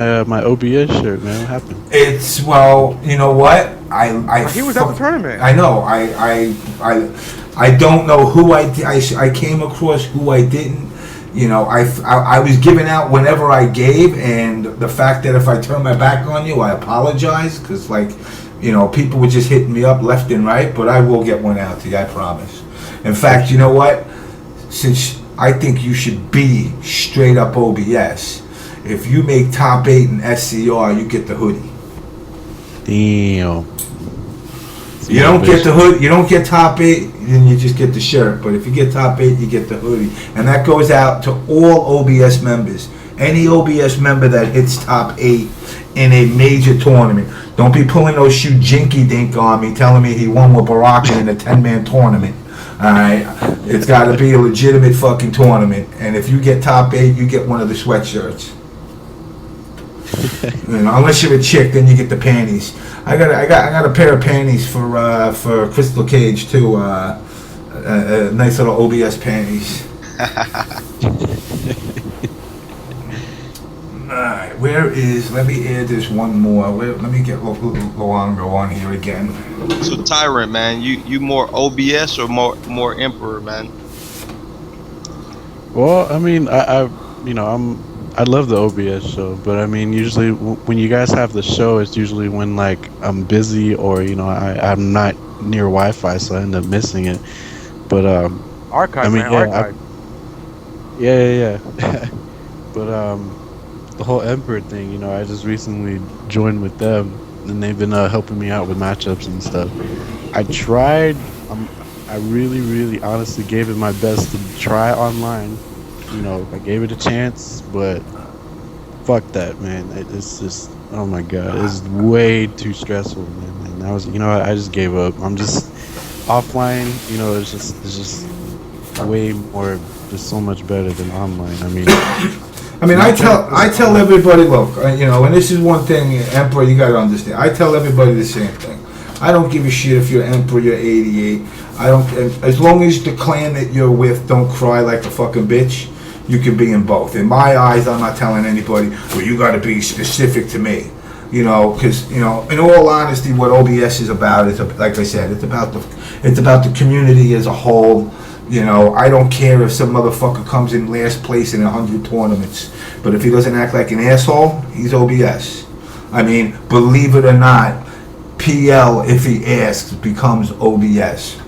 my OBS shirt, man. What happened? It's well, you know what? He was at the tournament. I know. I don't know who I came across, who I didn't. You know, I was giving out whenever I gave, and the fact that if I turn my back on you, I apologize, because like, you know, people were just hitting me up left and right. But I will get one out to you, I promise. In fact, you know what? Since I think you should be straight up OBS, if you make top 8 in SCR, you get the hoodie. Damn. You don't get the hood. You don't get top 8, then you just get the shirt. But if you get top 8, you get the hoodie, and that goes out to all OBS members. Any OBS member that hits top 8 in a major tournament. Don't be pulling those shoe jinky dink on me, telling me he won with Baraka in a 10-man tournament. All right, it's got to be a legitimate fucking tournament. And if you get top 8, you get one of the sweatshirts. You know, unless you're a chick, then you get the panties. I got a pair of panties for Crystal Cage too. Nice little OBS panties. Alright, where is? Let me add this one more. Let me get Luongo on here again. So Tyrant, man, you more OBS or more Emperor, man? Well, I mean, I love the OBS show, but I mean, usually when you guys have the show, it's usually when like I'm busy or I'm not near Wi-Fi, so I end up missing it. But Archive, I mean, man, yeah, archive. yeah. But the whole Emperor thing, I just recently joined with them, and they've been helping me out with matchups and stuff. I tried. I really, really, honestly gave it my best to try online. I gave it a chance, but fuck that, man. It's just, oh my god, it's way too stressful, man. And I was, I just gave up. I'm just offline. It's just way more, just so much better than online. I tell everybody, look, and this is one thing, Emperor, you gotta understand. I tell everybody the same thing. I don't give a shit if you're Emperor, you're 88. I don't, as long as the clan that you're with don't cry like a fucking bitch, you can be in both. In my eyes, I'm not telling anybody, well, you gotta be specific to me. Because, in all honesty, what OBS is about is, like I said, it's about the community as a whole. I don't care if some motherfucker comes in last place in 100 tournaments, but if he doesn't act like an asshole, he's OBS. Believe it or not, PL, if he asks, becomes OBS.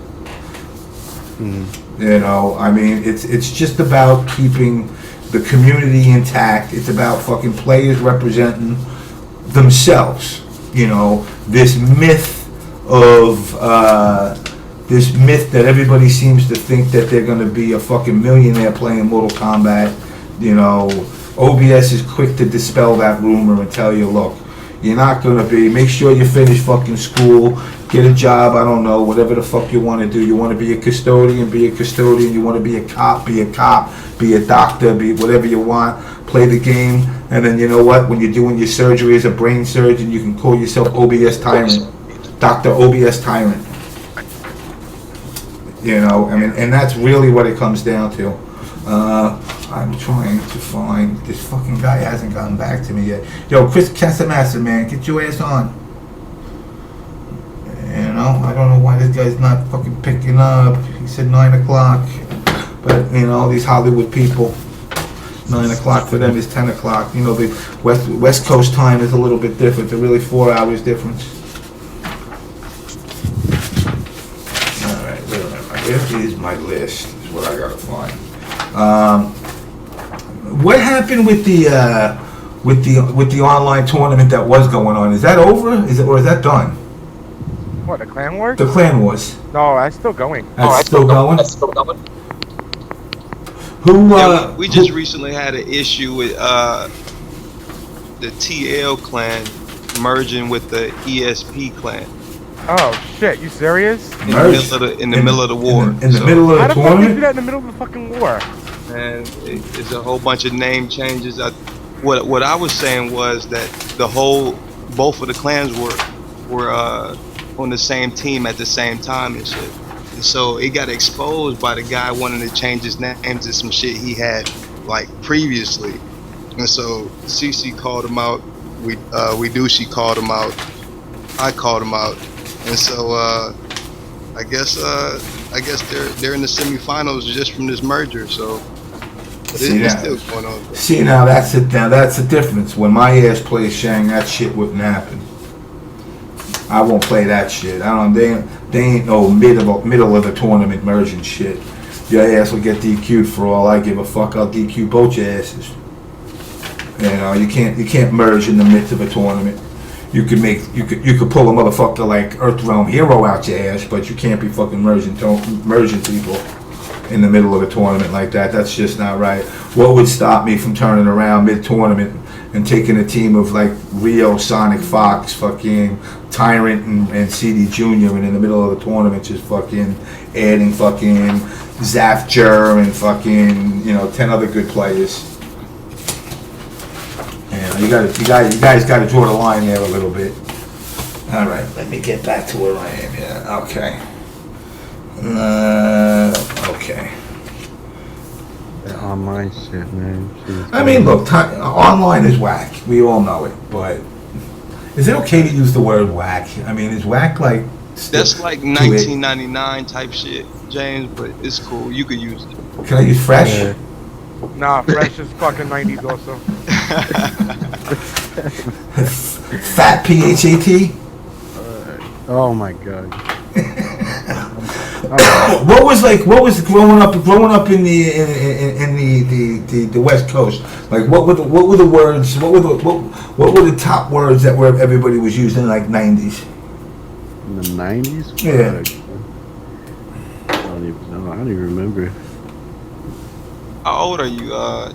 It's just about keeping the community intact. It's about fucking players representing themselves. This myth that everybody seems to think that they're going to be a fucking millionaire playing Mortal Kombat. OBS is quick to dispel that rumor and tell you, look, you're not going to be. Make sure you finish fucking school, get a job, I don't know, whatever the fuck you want to do. You want to be a custodian, be a custodian. You want to be a cop, be a doctor, be whatever you want. Play the game, and then you know what? When you're doing your surgery as a brain surgeon, you can call yourself OBS Tyrant, Dr. OBS Tyrant. And that's really what it comes down to. I'm trying to find, this fucking guy hasn't gotten back to me yet. Yo, Chris Casamassa, man, get your ass on. I don't know why this guy's not fucking picking up. He said 9 o'clock. But, these Hollywood people, 9 o'clock for them is 10 o'clock. The West Coast time is a little bit different. They're really 4 hours difference. Alright, where is my list? Is what I gotta find. What happened with the online tournament that was going on? Is that over? Is that done? What, the clan wars? The clan wars. No, that's still going. That's still going. Who? We just recently had an issue with the TL clan merging with the ESP clan. Oh shit! You serious? In the middle of the war. In the middle of the tournament? How the fuck did you do that in the middle of the fucking war? And it's a whole bunch of name changes. What I was saying was that both of the clans were on the same team at the same time and shit. And so it got exposed by the guy wanting to change his name to some shit he had like previously. And so CC called him out. We do. She called him out. I called him out. And so I guess they're in the semifinals just from this merger. So but it's still going on. See, now that's the difference. When my ass plays Shang, that shit wouldn't happen. I won't play that shit. I don't. They ain't no middle of the tournament merging shit. Your ass will get DQ'd for all I give a fuck. I'll DQ both your asses. You know, you can't merge in the midst of a tournament. You could pull a motherfucker like Earthrealm Hero out your ass, but you can't be fucking merging people in the middle of a tournament like that. That's just not right. What would stop me from turning around mid-tournament and taking a team of like Rio, Sonic Fox, fucking Tyrant and CD Jr. and in the middle of the tournament just fucking adding fucking Zafjer and fucking 10 other good players. You guys got to draw the line there a little bit. All right, let me get back to where I am here. Okay. Okay. The online shit, man. Jeez. I mean, look, online is whack. We all know it, but is it okay to use the word whack? I mean, is whack like? That's like 1999 type shit, James. But it's cool. You could use it. Can I use fresh? Yeah. Nah, fresh is fucking 90s also. Fat PHAT? Oh my god. What was growing up in the West Coast? Like what were the words? What were the top words that everybody was using in like 90s? In the 90s? Yeah. I don't even know. I don't even remember. How old are you,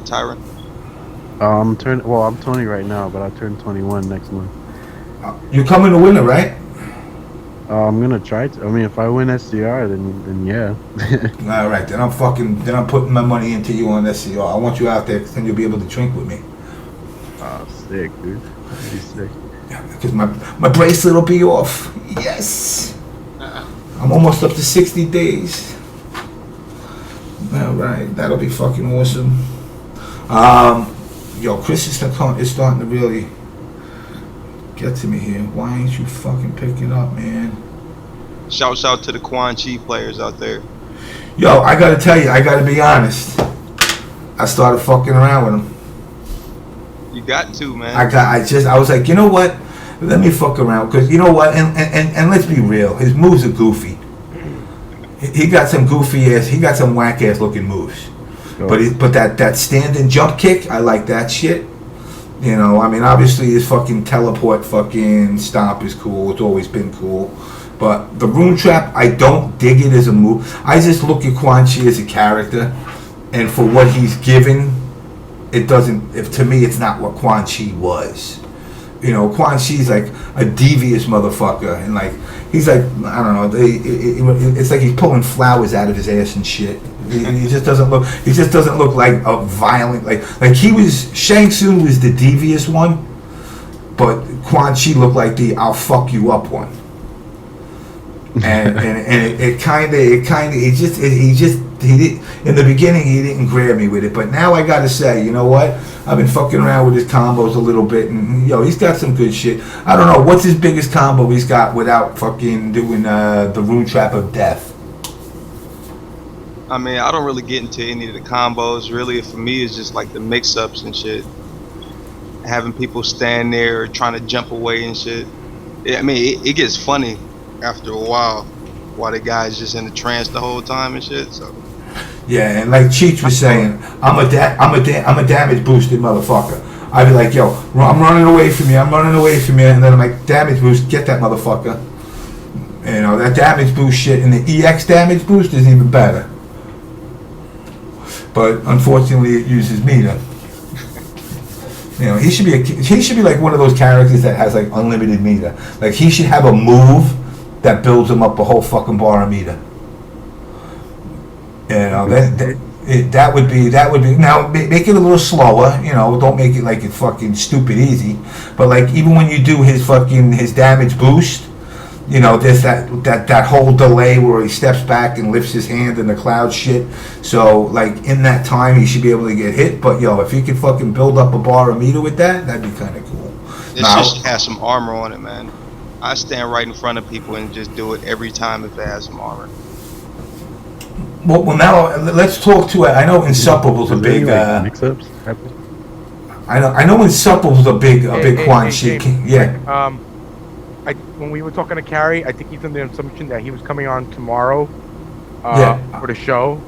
Tyrant? I'm 20 right now, but I turn 21 next month. You're coming to winner, right? I'm gonna try to. I mean, if I win SCR, then yeah. All right, then I'm putting my money into you on SCR. I want you out there, because then you'll be able to drink with me. Oh, sick, dude. That'd be sick. Because my bracelet will be off. Yes. I'm almost up to 60 days. All right, that'll be fucking awesome. Yo, Chris is starting to really get to me here. Why ain't you fucking picking up, man? Shouts out to the Quan Chi players out there. Yo, I gotta tell you, I gotta be honest. I started fucking around with him. You got to, man. I was like, you know what? Let me fuck around, because you know what? And let's be real, his moves are goofy. He got some goofy ass, he got some whack ass looking moves. Sure. But that standing jump kick, I like that shit. You know, I mean, obviously his fucking teleport fucking stomp is cool. It's always been cool. But the rune trap, I don't dig it as a move. I just look at Quan Chi as a character, and for what he's given, it doesn't. To me, it's not what Quan Chi was. You know, Quan Chi's like a devious motherfucker, and like he's like, I don't know. It's like he's pulling flowers out of his ass and shit. He just doesn't look. He just doesn't look like a violent. Like he was. Shang Tsung was the devious one, but Quan Chi looked like the "I'll fuck you up" one. And it kind of he did in the beginning he didn't grab me with it, but now I gotta say, you know what? I've been fucking around with his combos a little bit, and yo, he's got some good shit. I don't know what's his biggest combo he's got without fucking doing the rune trap of death. I mean, I don't really get into any of the combos. Really, for me, it's just like the mix-ups and shit. Having people stand there trying to jump away and shit. I mean, it gets funny after a while the guy's just in the trance the whole time and shit. So yeah, and like Cheech was saying, I'm a damage boosted motherfucker. I'd be like, yo, I'm running away from you, and then I'm like, damage boost, get that motherfucker. You know, that damage boost shit, and the EX damage boost is even better. But unfortunately, it uses meter. You know, he should be like one of those characters that has like unlimited meter. Like he should have a move that builds him up a whole fucking bar of meter. You know, that would be now make it a little slower. You know, don't make it like it's fucking stupid easy. But like even when you do his damage boost, You know, there's that whole delay where he steps back and lifts his hand and the cloud shit. So, like, in that time, he should be able to get hit. But, yo, if he could fucking build up a bar or meter with that, that'd be kind of cool. This just has some armor on it, man. I stand right in front of people and just do it every time if it has some armor. Well, now, let's talk to it. I know Insuperable's a big... mix-ups happen? I know Insuperable's a big Quan Chi. Yeah. When we were talking to Cary, I think he's under the assumption that he was coming on tomorrow for the show.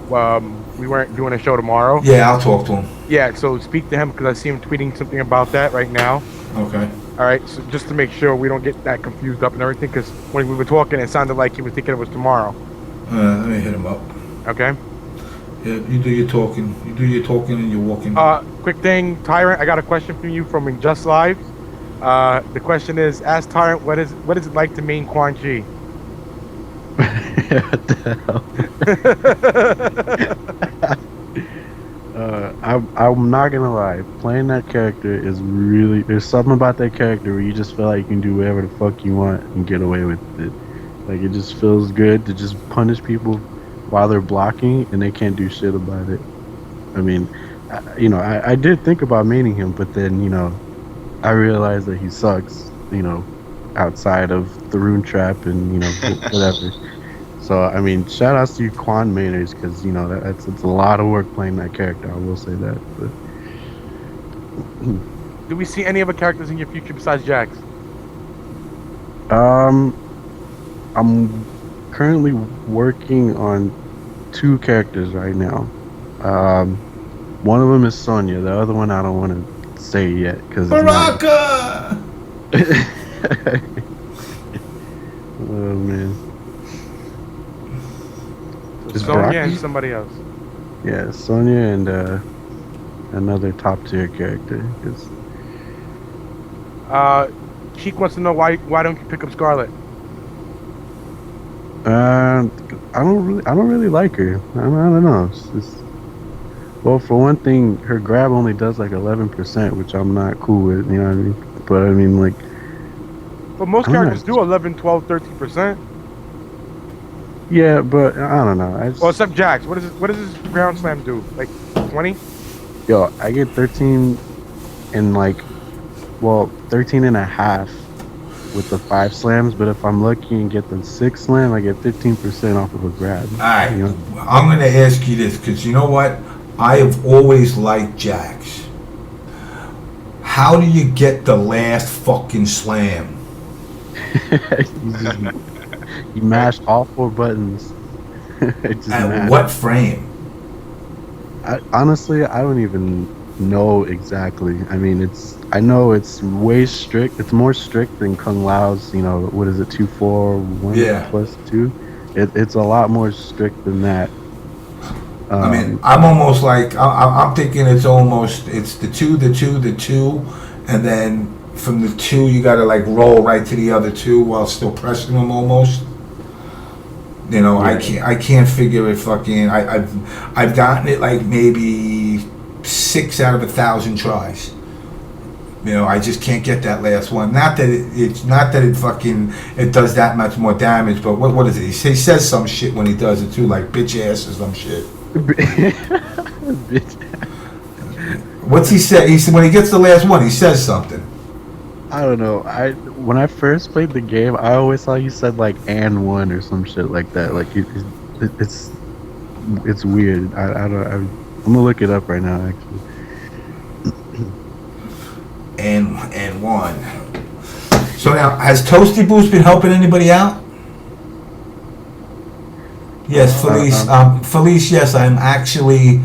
We weren't doing a show tomorrow. Yeah, I'll talk to him. Yeah, so speak to him because I see him tweeting something about that right now. Okay. All right, so just to make sure we don't get that confused up and everything, because when we were talking, it sounded like he was thinking it was tomorrow. Let me hit him up. Okay. Yeah, you do your talking. You do your talking and you're walking. Quick thing, Tyrant, I got a question from you from Just Live. The question is, ask Tyrant, what is it like to main Quan Chi? What the hell? I'm not gonna lie, playing that character is really, there's something about that character where you just feel like you can do whatever the fuck you want and get away with it. Like, it just feels good to just punish people while they're blocking and they can't do shit about it. I mean, I did think about maining him, but then, I realized that he sucks, outside of the rune trap and, whatever. So, I mean, shout outs to you Quan mainers, because, it's a lot of work playing that character, I will say that. But do we see any other characters in your future besides Jax? I'm currently working on 2 characters right now. One of them is Sonya, the other one I don't want to say yet, because Baraka! Oh, man. Sonya and somebody else. Yeah, Sonya and another top tier character. Cheek wants to know why don't you pick up Scarlet? I don't really like her. I don't know. It's just, well, for one thing, her grab only does like 11%, which I'm not cool with. You know what I mean? But I mean, like. But most characters do 11, 12, 13%. Yeah, but I don't know. Well, except Jax. What does his ground slam do? Like 20? Yo, I get 13 and 13 and a half with the 5 slams, but if I'm lucky and get the 6 slam, I get 15% off of a grab. Alright, I'm going to ask you this, because you know what? I have always liked Jax. How do you get the last fucking slam? You mashed all 4 buttons. At what frame? Honestly, I don't even know exactly. I mean, I know it's way strict. It's more strict than Kung Lao's, what is it, 2-4-1 plus 2? It's a lot more strict than that. I mean, I'm almost like, I'm thinking it's the 2, the 2, the 2, and then from the 2 you gotta like roll right to the other 2 while still pressing them almost. I can't figure it fucking. I've gotten it like maybe 6 out of 1,000 tries. I just can't get that last one. Not that it does that much more damage, but what is it? He says some shit when he does it too, like bitch ass or some shit. What's he say? He said when he gets the last one, he says something. I don't know. When I first played the game, I always thought you said like "and one" or some shit like that. Like it's weird. I'm gonna look it up right now, actually. and one. So now, has Toasty Boost been helping anybody out? Yes, Felice. Felice, yes, I'm actually.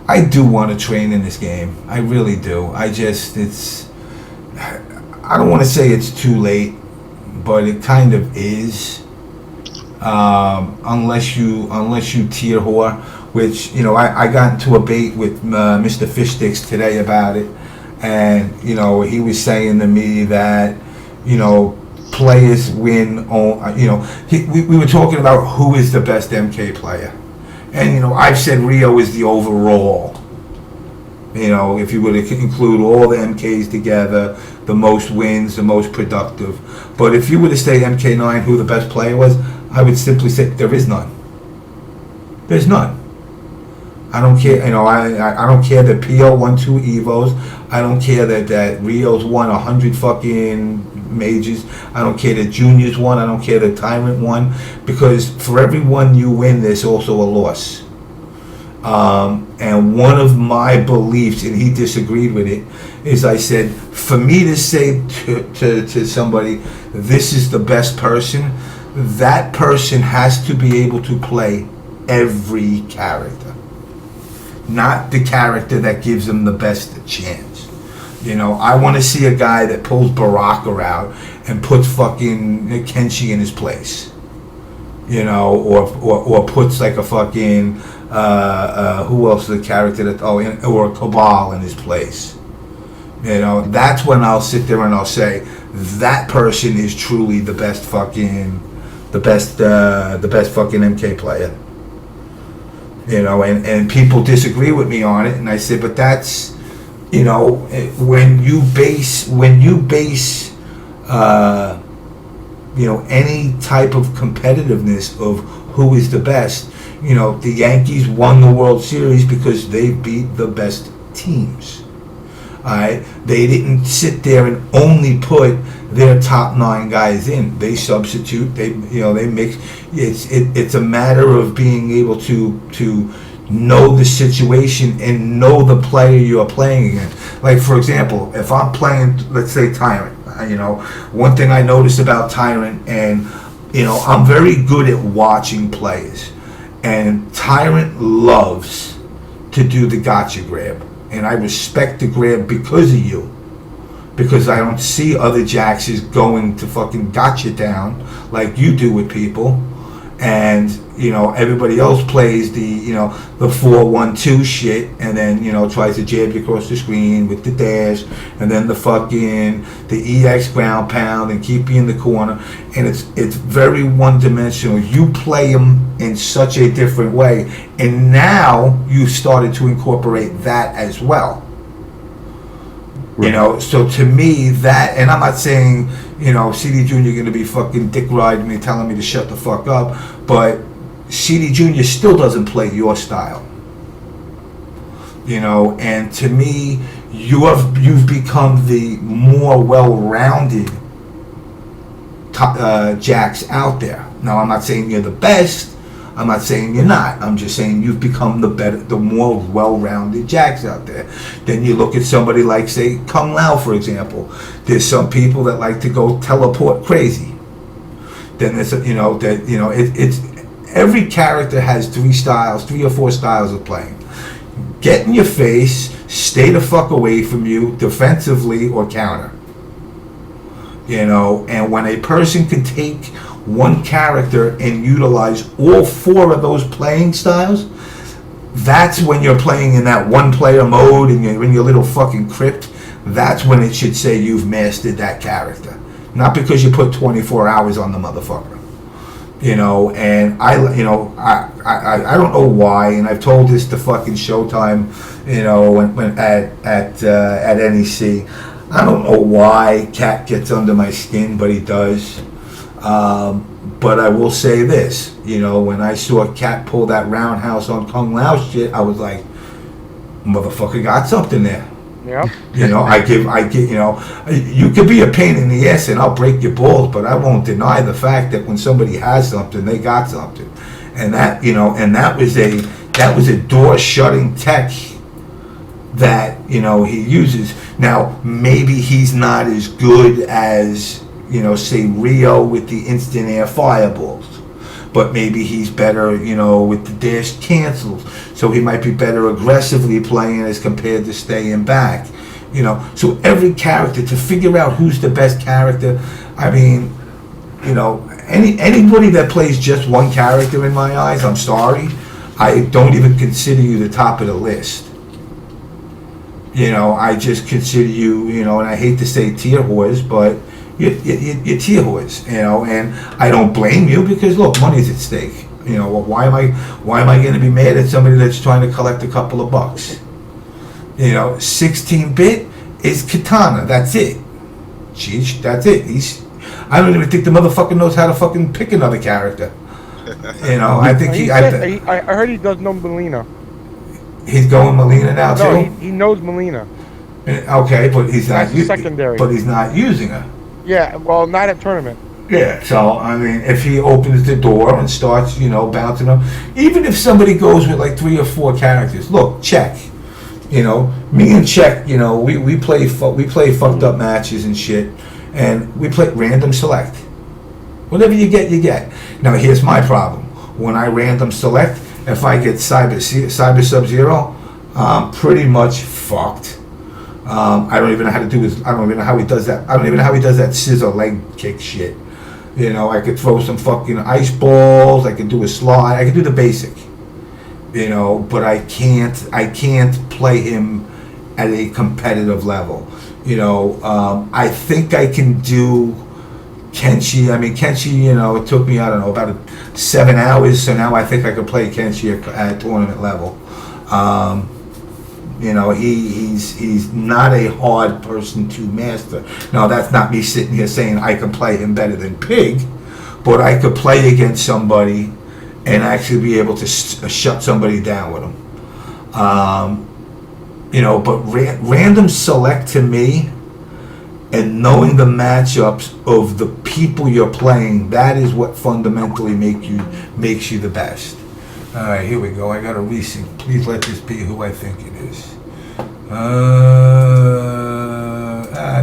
I do want to train in this game. I really do. I don't want to say it's too late, but it kind of is. Unless you tier whore, which I got into a bait with Mr. Fishsticks today about it, and he was saying to me that players win on we were talking about who is the best MK player. And I've said Rio is the overall. You know, if you were to include all the MKs together, the most wins, the most productive. But if you were to say MK9, who the best player was, I would simply say there is none. There's none. I don't care, you know, I don't care that PO won 2 Evos. I don't care that Rio's won 100 fucking majors. I don't care that Junior's won. I don't care that Tyrant won. Because for every one you win, there's also a loss. And one of my beliefs, and he disagreed with it, is I said, for me to say to somebody, this is the best person, that person has to be able to play every character. Not the character that gives them the best chance. You know, I want to see a guy that pulls Baraka out and puts fucking Kenshi in his place. You know, or puts like a fucking who else is the character that or a Cabal in his place. You know, that's when I'll sit there and I'll say that person is truly the best fucking MK player. You know, and people disagree with me on it, and I say, but that's, you know, when you base you know, any type of competitiveness of who is the best. You know, the Yankees won the World Series because they beat the best teams. Alright, they didn't sit there and only put their top 9 guys in. They substitute. They mix. It's a matter of being able to know the situation and know the player you're playing against. Like, for example, if I'm playing, let's say, Tyrant. You know, one thing I noticed about Tyrant, and you know, I'm very good at watching players, and Tyrant loves to do the gotcha grab, and I respect the grab because of you, because I don't see other Jaxes going to fucking gotcha down like you do with people. And you know, everybody else plays the 4-1-2 shit, and then, you know, tries to jab you across the screen with the dash, and then the EX ground pound, and keep you in the corner. And it's very one-dimensional. You play them in such a different way, and now you started to incorporate that as well. Right. You know, so to me that, and I'm not saying, you know, CD Jr. going to be fucking dick riding me, telling me to shut the fuck up, but CD Jr. still doesn't play your style. You know, and to me, you've become the more well-rounded Jax out there. Now, I'm not saying you're the best. I'm not saying you're not. I'm just saying you've become the more well-rounded Jax out there. Then you look at somebody like, say, Kung Lao, for example. There's some people that like to go teleport crazy. Then there's it's every character has 3 or 4 styles of playing. Get in your face, stay the fuck away from you, defensively or counter. You know, and when a person can take one character and utilize all 4 of those playing styles, that's when you're playing in that one-player mode and you're in your little fucking crypt. That's when it should say you've mastered that character. Not because you put 24 hours on the motherfucker. You know, and I don't know why, and I've told this to fucking Showtime, you know, when at NEC. I don't know why Cat gets under my skin, but he does. But I will say this, you know, when I saw Cat pull that roundhouse on Kung Lao shit, I was like, motherfucker got something there. Yeah. You know, I give, you know, you could be a pain in the ass and I'll break your balls, but I won't deny the fact that when somebody has something, they got something. And that, you know, and that was a door shutting tech that, you know, he uses. Now, maybe he's not as good as, you know, say Rio with the instant air fireballs, but maybe he's better, you know, with the dash cancels. So he might be better aggressively playing as compared to staying back. You know, so every character, to figure out who's the best character, I mean, you know, anybody that plays just one character in my eyes, I'm sorry, I don't even consider you the top of the list. You know, I just consider you, you know, and I hate to say tier whores, but you're tier whores, you know, and I don't blame you because look, money's at stake. You know, why am I going to be mad at somebody that's trying to collect a couple of bucks? You know, 16-bit is Katana. That's it. Jeez, that's it. I don't even think the motherfucker knows how to fucking pick another character. You know, I think I heard he does know Melina. He's going Melina now No, too. he knows Melina. Okay, but he's not secondary. But he's not using her. Yeah, well, not at tournament. Yeah, so I mean, if he opens the door and starts, you know, bouncing them, even if somebody goes with like 3 or 4 characters, look, check. You know, me and Check, you know, we play fucked up matches and shit, and we play random select. Whatever you get, you get. Now here's my problem. When I random select, if I get Cyber Sub-Zero, I'm pretty much fucked. I don't even know how to do this. I don't even know how he does that. I don't even know how he does that scissor leg kick shit. You know, I could throw some fucking ice balls. I could do a slide. I could do the basic. You know, but I can't play him at a competitive level. You know, I think I can do Kenshi. I mean, Kenshi, you know, it took me, I don't know, about 7 hours. So now I think I could play Kenshi at tournament level. You know, he's not a hard person to master. Now, that's not me sitting here saying I can play him better than Pig, but I could play against somebody and actually be able to shut somebody down with them. You know, but random select to me, and knowing the matchups of the people you're playing, that is what fundamentally makes you the best. All right, here we go. I got a recent. Please let this be who I think it is.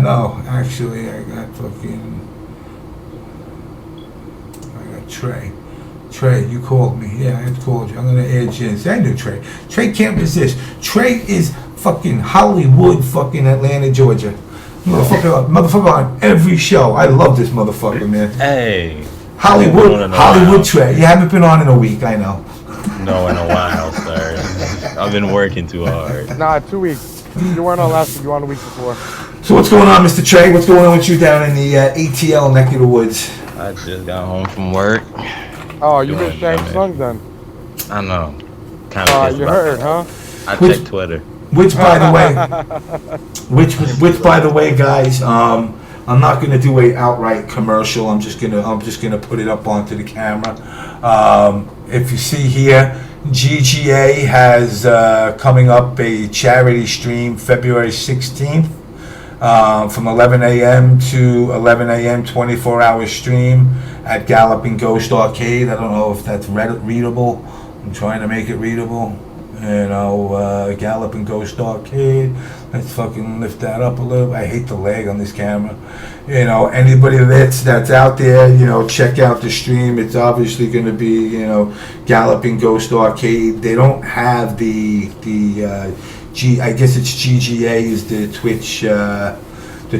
No, actually, I got Trey. Trey, you called me. Yeah, I called you. I'm gonna add you in. See, I knew Trey. Trey can't resist. Trey is fucking Hollywood, fucking Atlanta, Georgia. Motherfucker on every show. I love this motherfucker, man. Hey. Hollywood Trey. You haven't been on in a week, I know. No, in a while, sir. I've been working too hard. Nah, 2 weeks. You weren't on last week. You were on the week before. So what's going on, Mr. Trey? What's going on with you down in the ATL neck of the woods? I just got home from work. Oh, you missed Tsung then. I know. Kind of. You heard, huh? I checked Twitter. Which, by the way, guys, I'm not gonna do a outright commercial. I'm just gonna put it up onto the camera. If you see here, GGA has coming up a charity stream February 16th from 11 a.m. to 11 a.m. 24-hour stream at Galloping Ghost Arcade. I don't know if that's readable. I'm trying to make it readable. You know, Galloping Ghost Arcade. Let's fucking lift that up a little. I hate the lag on this camera. You know, anybody that's out there, you know, check out the stream. It's obviously going to be, you know, Galloping Ghost Arcade. They don't have I guess it's GGA is the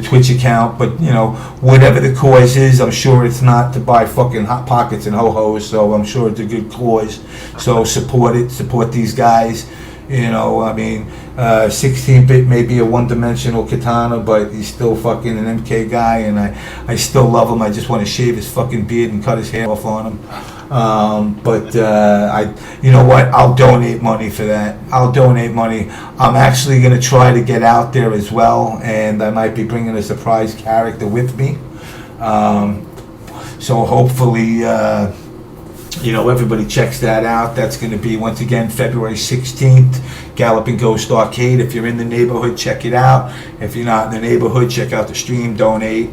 Twitch account, but you know, whatever the cause is, I'm sure it's not to buy fucking Hot Pockets and ho-hos, so I'm sure it's a good cause. So support it, support these guys. You know, I mean, 16-bit may be a one-dimensional katana, but he's still fucking an MK guy, and I still love him. I just want to shave his fucking beard and cut his hair off on him. You know what? I'll donate money for that. I'll donate money. I'm actually going to try to get out there as well, and I might be bringing a surprise character with me. So hopefully, you know, everybody checks that out. That's going to be, once again, February 16th, Galloping Ghost Arcade. If you're in the neighborhood, check it out. If you're not in the neighborhood, check out the stream, donate.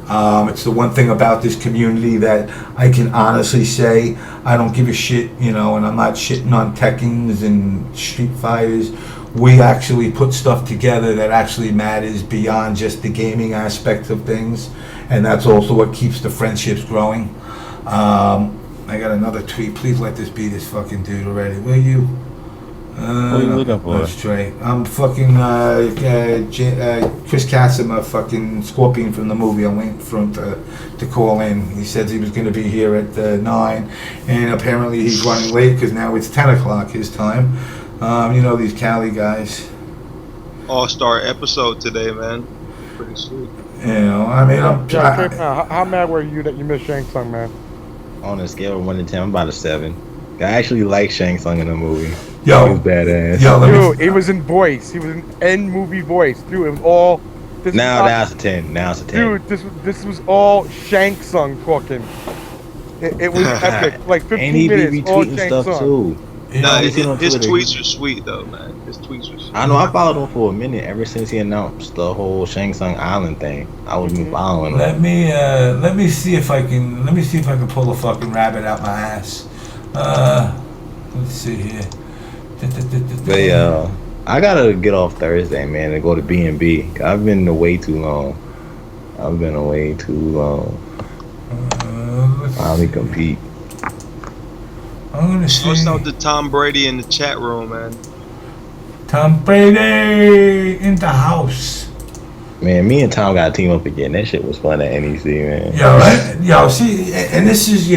It's the one thing about this community that I can honestly say I don't give a shit, you know, and I'm not shitting on Tekkens and Street Fighters. We actually put stuff together that actually matters beyond just the gaming aspect of things, and that's also what keeps the friendships growing. I got another tweet. Please let this be this fucking dude already, will you? What are you looking for? That's straight. I'm fucking Chris Casimir, fucking Scorpion from the movie. I'm waiting for him to call in. He said he was going to be here at 9, and apparently he's running late because now it's 10 o'clock his time. You know these Cali guys. All-star episode today, man. Pretty sweet. You know, I mean, how mad were you that you missed Shang Tsung, man? On a scale of 1 to 10, I'm about a 7. I actually like Shang Tsung in the movie. Yo, he was badass. Dude, it was in voice. He was in end movie voice. Dude, it was all. Now it's a 10. Now it's a 10. Dude, this was all Shang Tsung talking. It was epic. Like 15 and he minutes, be all tweeting Shang stuff Tsung. too. Nah, his tweets are sweet though, man. His tweets are sweet. I know I followed him for a minute ever since he announced the whole Shang Tsung Island thing. I was been following him. Let me see if I can pull a fucking rabbit out my ass. Let's see here. But yeah, I gotta get off Thursday, man, and go to B&B. I've been away too long. Finally compete. I'm gonna see. What's up to Tom Brady in the chat room, man? Tom Brady in the house. Man, me and Tom got to team up again. That shit was fun at NEC, man. Yo, see, and this is,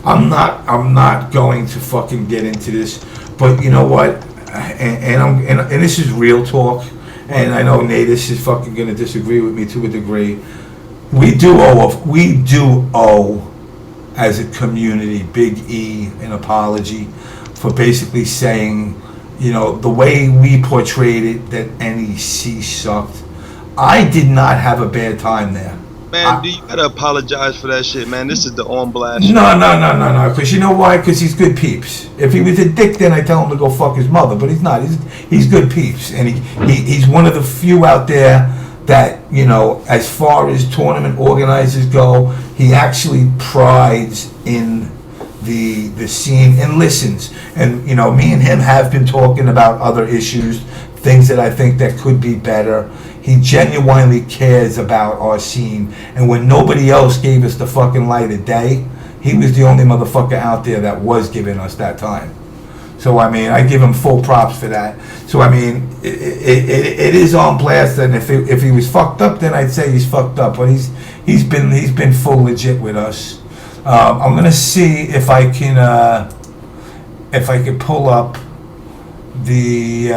I'm not going to fucking get into this, but you know what? And this is real talk, and I know Natus is fucking gonna disagree with me to a degree. We do owe as a community Big E an apology for basically saying, the way we portrayed it, that NEC sucked. I did not have a bad time there. Man, do you gotta apologize for that shit, man? This is the on blast. No. Because you know why? Because he's good peeps. If he was a dick, then I tell him to go fuck his mother. But he's not. He's good peeps, and he's one of the few out there that, as far as tournament organizers go, he actually prides in the scene and listens. And me and him have been talking about other issues, things that I think that could be better. He genuinely cares about our scene, and when nobody else gave us the fucking light of day, he was the only motherfucker out there that was giving us that time. So I give him full props for that. So it is on blast, and if he was fucked up, then I'd say he's fucked up. But he's been full legit with us. I'm gonna see if I can pull up the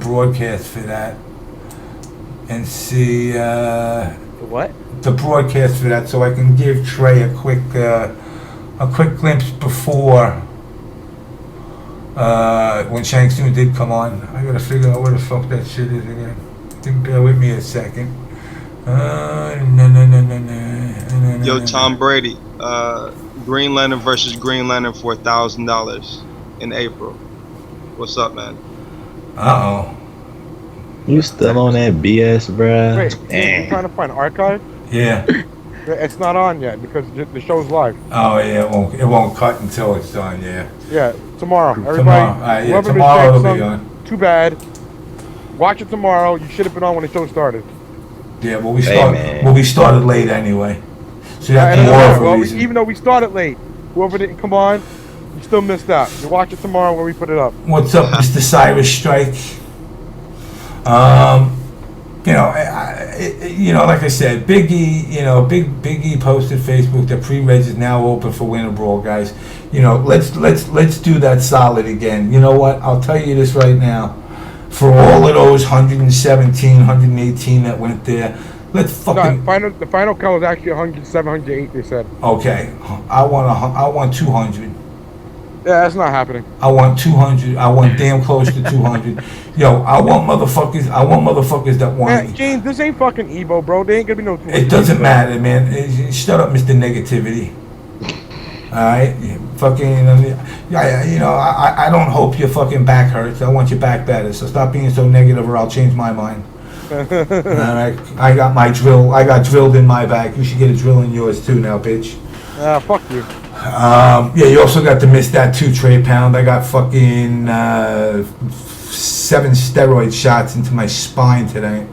broadcast for that and see what? The broadcast for that, so I can give Trey a quick glimpse before when Shang Tsung did come on. I gotta figure out where the fuck that shit is again. Bear with me a second. Yo, Tom Brady, Green Lantern versus Green Lantern for $1,000 in April. What's up, man? Uh-oh. You still on that BS, bruh? Wait, you trying to find archive? Yeah. It's not on yet because the show's live. Oh yeah, it won't cut until it's done. Yeah. Yeah, tomorrow. Everybody, tomorrow. Tomorrow it'll be on. Too bad. Watch it tomorrow. You should have been on when the show started. Yeah, well we started late anyway. So that's more of a reason. Even though we started late, whoever didn't come on, you still missed out. You watch it tomorrow when we put it up. What's up, Mr. Cyrus Strike? Like I said, Big E, Big E posted Facebook that pre-reg is now open for Winter Brawl, guys. Let's do that solid again. You know what? I'll tell you this right now. For all of those 117, 118 that went there, let's fucking. No, the final count was actually 107, 108. They said. Okay, I want 200. Yeah, that's not happening. I want 200. I want damn close to 200. Yo, I want motherfuckers that want. Man, James, this ain't fucking Evo, bro. They ain't gonna be no. It doesn't matter, man. Shut up, Mr. Negativity. All right, fucking. I don't hope your fucking back hurts. I want your back better. So stop being so negative, or I'll change my mind. All right, I got my drill. I got drilled in my back. You should get a drill in yours too, now, bitch. Fuck you. You also got to miss that too, TrePound. I got fucking 7 steroid shots into my spine today.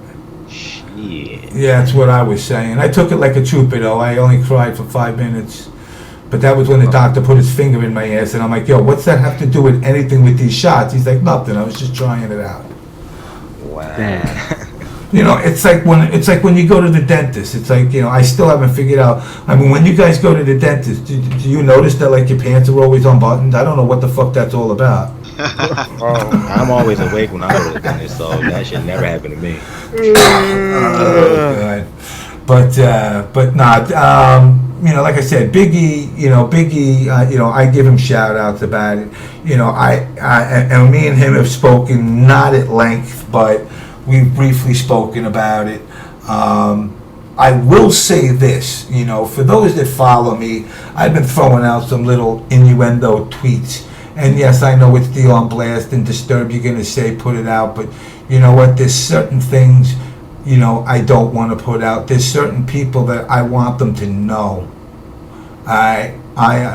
Shit. Yeah, that's what I was saying. I took it like a trooper, though. I only cried for 5 minutes. But that was when the doctor put his finger in my ass, and I'm like, yo, what's that have to do with anything with these shots? He's like, nothing. I was just trying it out. Wow. Damn. It's like when you go to the dentist. It's like, I still haven't figured out. When you guys go to the dentist, do you notice that like your pants are always unbuttoned? I don't know what the fuck that's all about. I'm always awake when I go to the dentist, so that shit never happened to me. Oh, God. But nah. like I said, Biggie, I give him shout outs about it. And me and him have spoken, not at length, but we've briefly spoken about it. I will say this, for those that follow me, I've been throwing out some little innuendo tweets. And yes, I know it's the on blast and Dztrbed, you're going to say put it out, but you know what, there's certain things, I don't want to put out. There's certain people that I want them to know. I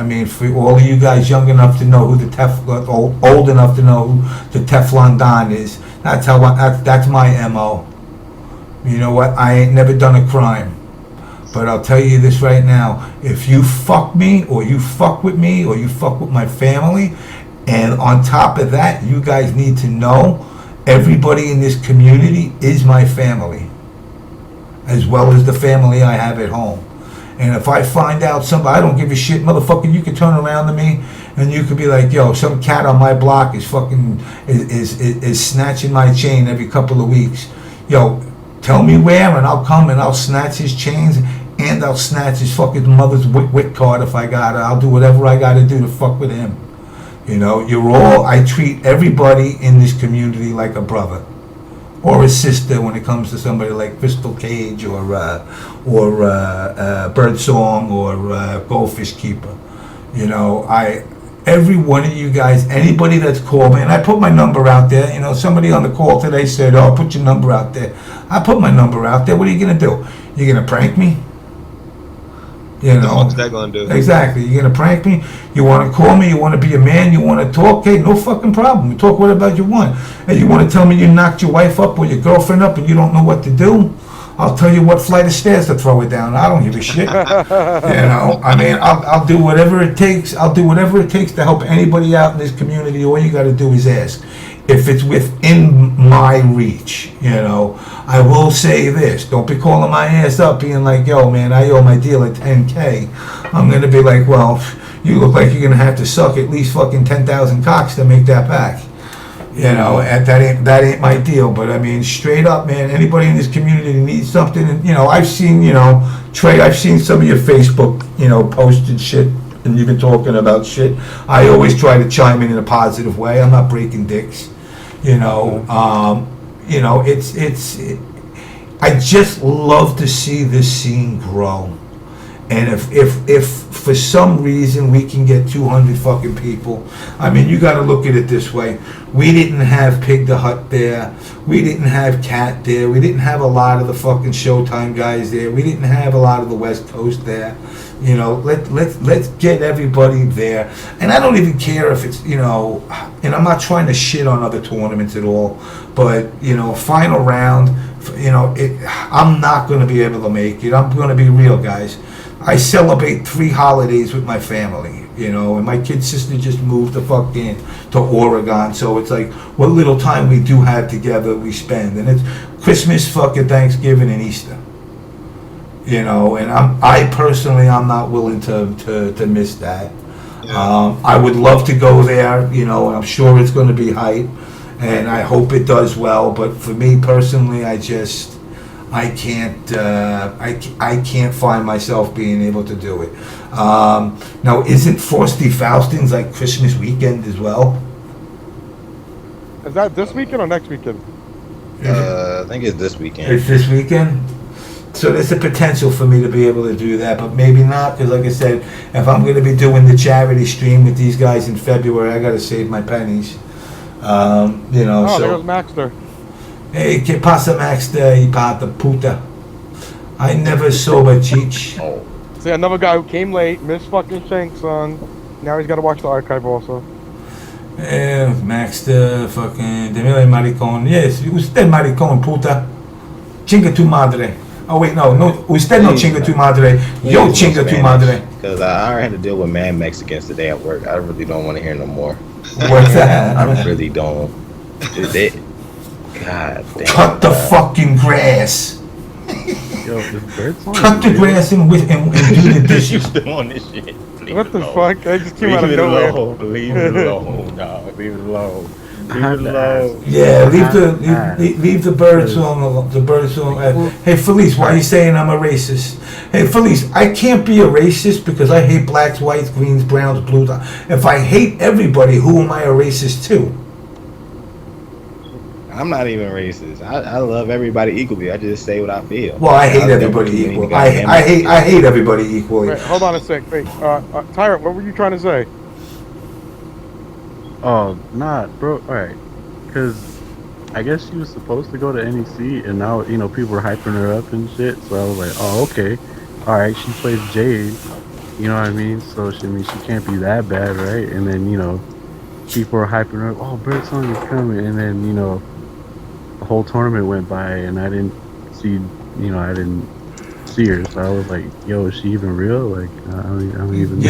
mean, for all of you guys young enough to know who the old enough to know who the Teflon Don is, that's my MO. You know what? I ain't never done a crime. But I'll tell you this right now. If you fuck me, or you fuck with me, or you fuck with my family, and on top of that, you guys need to know everybody in this community is my family, as well as the family I have at home. And if I find out somebody, I don't give a shit, motherfucker, you can turn around to me and you could be like, yo, some cat on my block is fucking, is snatching my chain every couple of weeks. Yo, tell me where and I'll come and I'll snatch his chains and I'll snatch his fucking mother's WIC card if I got it. I'll do whatever I gotta do to fuck with him. I treat everybody in this community like a brother or a sister when it comes to somebody like Crystal Cage or Birdsong or Goldfish Keeper. Every one of you guys, anybody that's called me, and I put my number out there. Somebody on the call today said, "Oh, put your number out there." I put my number out there. What are you gonna do? You're gonna prank me? What's that gonna do? Exactly. You're gonna prank me? You want to call me? You want to be a man? You want to talk? Hey, no fucking problem. We talk whatever you want. Hey, you want to tell me you knocked your wife up or your girlfriend up and you don't know what to do? I'll tell you what flight of stairs to throw it down. I don't give a shit. I'll do whatever it takes. I'll do whatever it takes to help anybody out in this community. All you got to do is ask. If it's within my reach, I will say this. Don't be calling my ass up being like, yo, man, I owe my dealer $10K. I'm going to be like, well, you look like you're going to have to suck at least fucking 10,000 cocks to make that back. And that ain't my deal. But I mean, straight up, man, anybody in this community needs something. And, I've seen, Trey, I've seen some of your Facebook, posted shit, and you've been talking about shit. I always try to chime in a positive way. I'm not breaking dicks. I just love to see this scene grow. And if for some reason we can get 200 fucking people, I mean, you got to look at it this way. We didn't have Pig the Hut there. We didn't have Cat there. We didn't have a lot of the fucking Showtime guys there. We didn't have a lot of the West Coast there. Let's get everybody there. And I don't even care if it's, and I'm not trying to shit on other tournaments at all, but, final round, I'm not going to be able to make it. I'm going to be real, guys. I celebrate 3 holidays with my family, and my kid's sister just moved to Oregon, so it's like what little time we do have together we spend, and it's Christmas, fucking Thanksgiving, and Easter, and I personally, I'm not willing to miss that. Yeah. I would love to go there, and I'm sure it's going to be hype, and I hope it does well, but for me personally, I can't find myself being able to do it. Now, isn't Frosty Faustin's like Christmas weekend as well? Is that this weekend or next weekend? I think it's this weekend. It's this weekend? So there's a potential for me to be able to do that, but maybe not, because like I said, if I'm going to be doing the charity stream with these guys in February, I got to save my pennies. Oh, so there goes Maxter. Hey, ¿qué pasa, Maxter, hijo de puta? I never sober, Cheech. See, another guy who came late, missed fucking Shang Tsung. Now he's got to watch the archive also. Maxter, fucking, de mil maricón. Yes, usted maricón, puta. Chinga tu madre. Oh, wait, no, usted no chinga tu madre. Yo chinga tu madre. Because I already had to deal with mad Mexicans today at work. I really don't want to hear no more. What's that? I really don't. God damn. Cut the fucking grass. Yo, cut the grass and do the dishes. Doing this shit. What the fuck? I just came out of nowhere. Leave it alone, dog. Leave it alone. I have to ask. Yeah, I leave the bird song alone. The bird song. Hey, Felice, why are you saying I'm a racist? Hey, Felice, I can't be a racist because I hate blacks, whites, greens, browns, blues. If I hate everybody, who am I a racist to? I'm not even racist. I love everybody equally. I just say what I feel. Well, I hate everybody equally. I hate everybody equally. Wait, hold on a sec. Wait, Tyrant, what were you trying to say? Oh, nah, bro. All right, because I guess she was supposed to go to NEC, and now people are hyping her up and shit. So I was like, oh, okay, all right. She plays Jade, you know what I mean? So she can't be that bad, right? And then people are hyping her up. Oh, Birdsong is coming, and then the whole tournament went by, and I didn't see her. So I was like, yo, is she even real? Like, I don't even.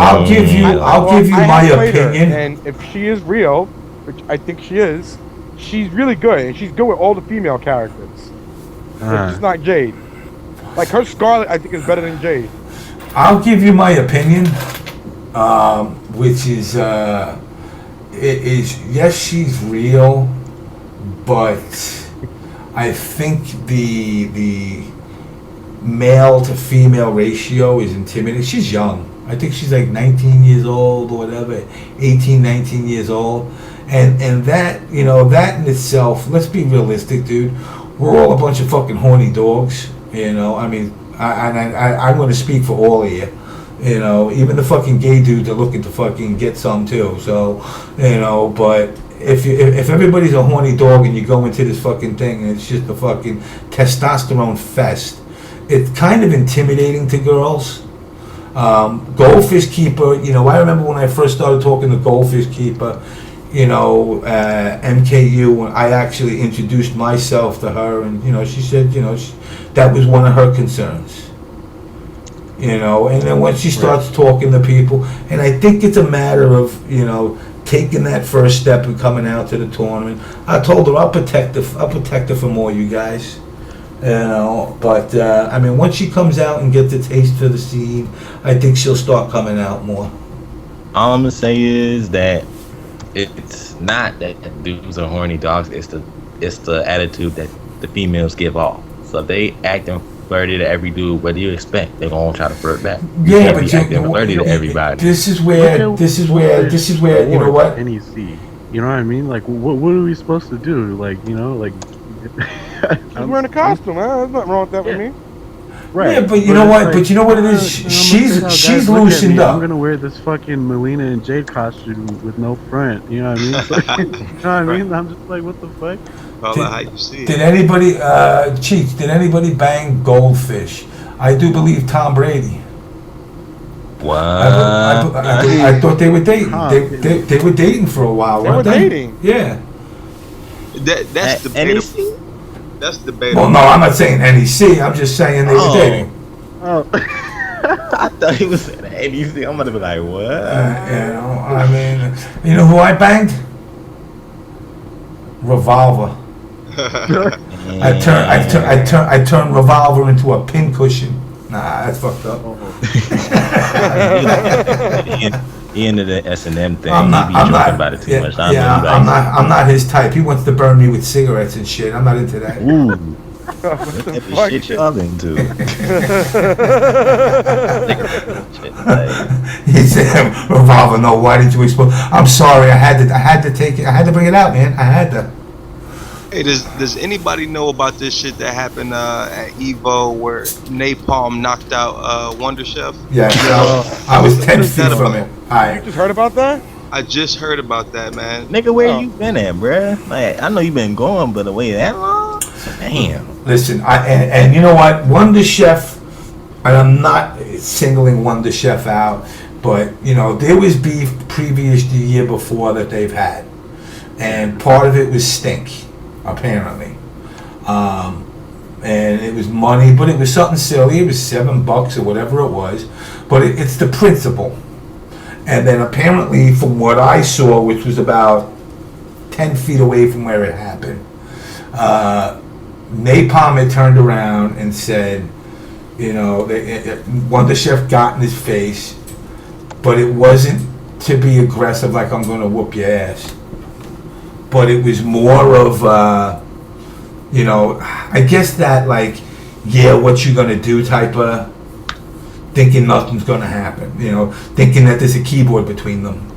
I'll give you my opinion. And if she is real, which I think she is, she's really good, and she's good with all the female characters. But she's not Jade. Like her Scarlet, I think is better than Jade. I'll give you my opinion, which is, yes, she's real, but I think the male to female ratio is intimidating. She's young. I think she's like 19 years old or whatever, 18, 19 years old. And that, that in itself, let's be realistic, dude. We're all a bunch of fucking horny dogs, I mean, I'm going to speak for all of you. Even the fucking gay dudes are looking to fucking get some too. So, but if everybody's a horny dog and you go into this fucking thing and it's just a fucking testosterone fest, it's kind of intimidating to girls. Goldfish Keeper, I remember when I first started talking to Goldfish Keeper, MKU, when I actually introduced myself to her, and she said, that was one of her concerns. And then when she starts talking to people, and I think it's a matter of, taking that first step and coming out to the tournament. I told her I'll protect her from all you guys. But I mean, once she comes out and gets a taste for the scene, I think she'll start coming out more. All I'm gonna say is that it's not that dudes are horny dogs. It's the attitude that the females give off. So if they acting flirty to every dude, what do you expect? They're gonna try to flirt back. Yeah, but acting flirty to everybody. This is where you know what? NEC. You know what I mean? Like, what are we supposed to do? Like, She's wearing a costume, man. There's nothing wrong with that with me. Right. Yeah, but you know what? But you know what it is? She's loosened up. I'm gonna wear this fucking Melina and Jade costume with no front. You know what I mean? You know what I mean? I'm just like, what the fuck? How you see it. Did anybody, Cheech? Did anybody bang Goldfish? I do believe Tom Brady. What? I thought they were dating. They were dating for a while. They were dating. Yeah. That's debatable. That's debatable. Well, no, I'm not saying NEC. I'm just saying they were dating. Oh. I thought he was saying NEC. I'm gonna be like, what? I mean, you know who I banged? Revolver. I turned Revolver into a pincushion. Nah, that's fucked up. He into the S&M thing. I'm not about it too much. I'm not his type. He wants to burn me with cigarettes and shit. I'm not into that. Ooh. What the fuck? Shit y'all into? He said, Revolver, no, why did you expose? I'm sorry, I had to take it. I had to bring it out, man. I had to. Hey, does anybody know about this shit that happened at Evo where Napalm knocked out Wonder Chef? Yeah, I was 10 feet from it. You just heard about that? I just heard about that, man. Nigga, where you been at, bruh? Like, I know you been going, but the way that long? Damn. Listen, and you know what? Wonder Chef, and I'm not singling Wonder Chef out, but, there was beef previous the year before that they've had. And part of it was stink, apparently. And it was money, but it was something silly. It was $7 or whatever it was. But it's the principle. And then apparently, from what I saw, which was about 10 feet away from where it happened, Napalm had turned around and said, Wonder Chef got in his face, but it wasn't to be aggressive, like I'm gonna whoop your ass. But it was more of, you know, I guess that like, yeah, what you gonna do type of thinking nothing's gonna happen. You know, thinking that there's a keyboard between them.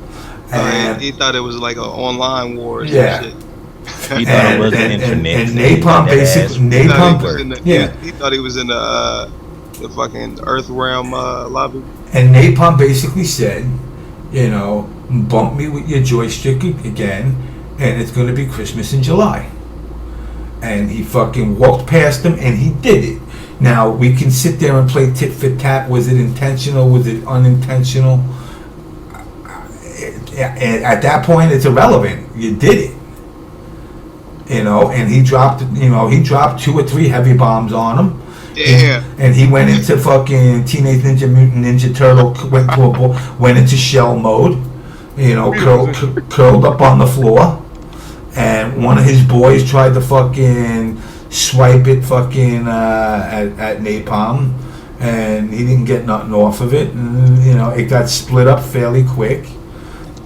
And he thought it was like an online war or some Yeah. shit. He thought it was the internet. And Napalm basically, He thought yeah. he thought he was in the fucking Earth Realm lobby. And Napalm basically said, you know, bump me with your joystick again, and it's going to be Christmas in July. And he fucking walked past him, and he did it. Now, we can sit there and play tit for tat. Was it intentional? Was it unintentional? At that point, it's irrelevant. You did it. You know, and he dropped 2 or 3 heavy bombs on him. Damn. And he went into fucking Teenage Ninja Mutant Ninja Turtle, went into shell mode, you know, curled up on the floor, and one of his boys tried to fucking swipe it fucking at Napalm, and he didn't get nothing off of it, and you know, it got split up fairly quick,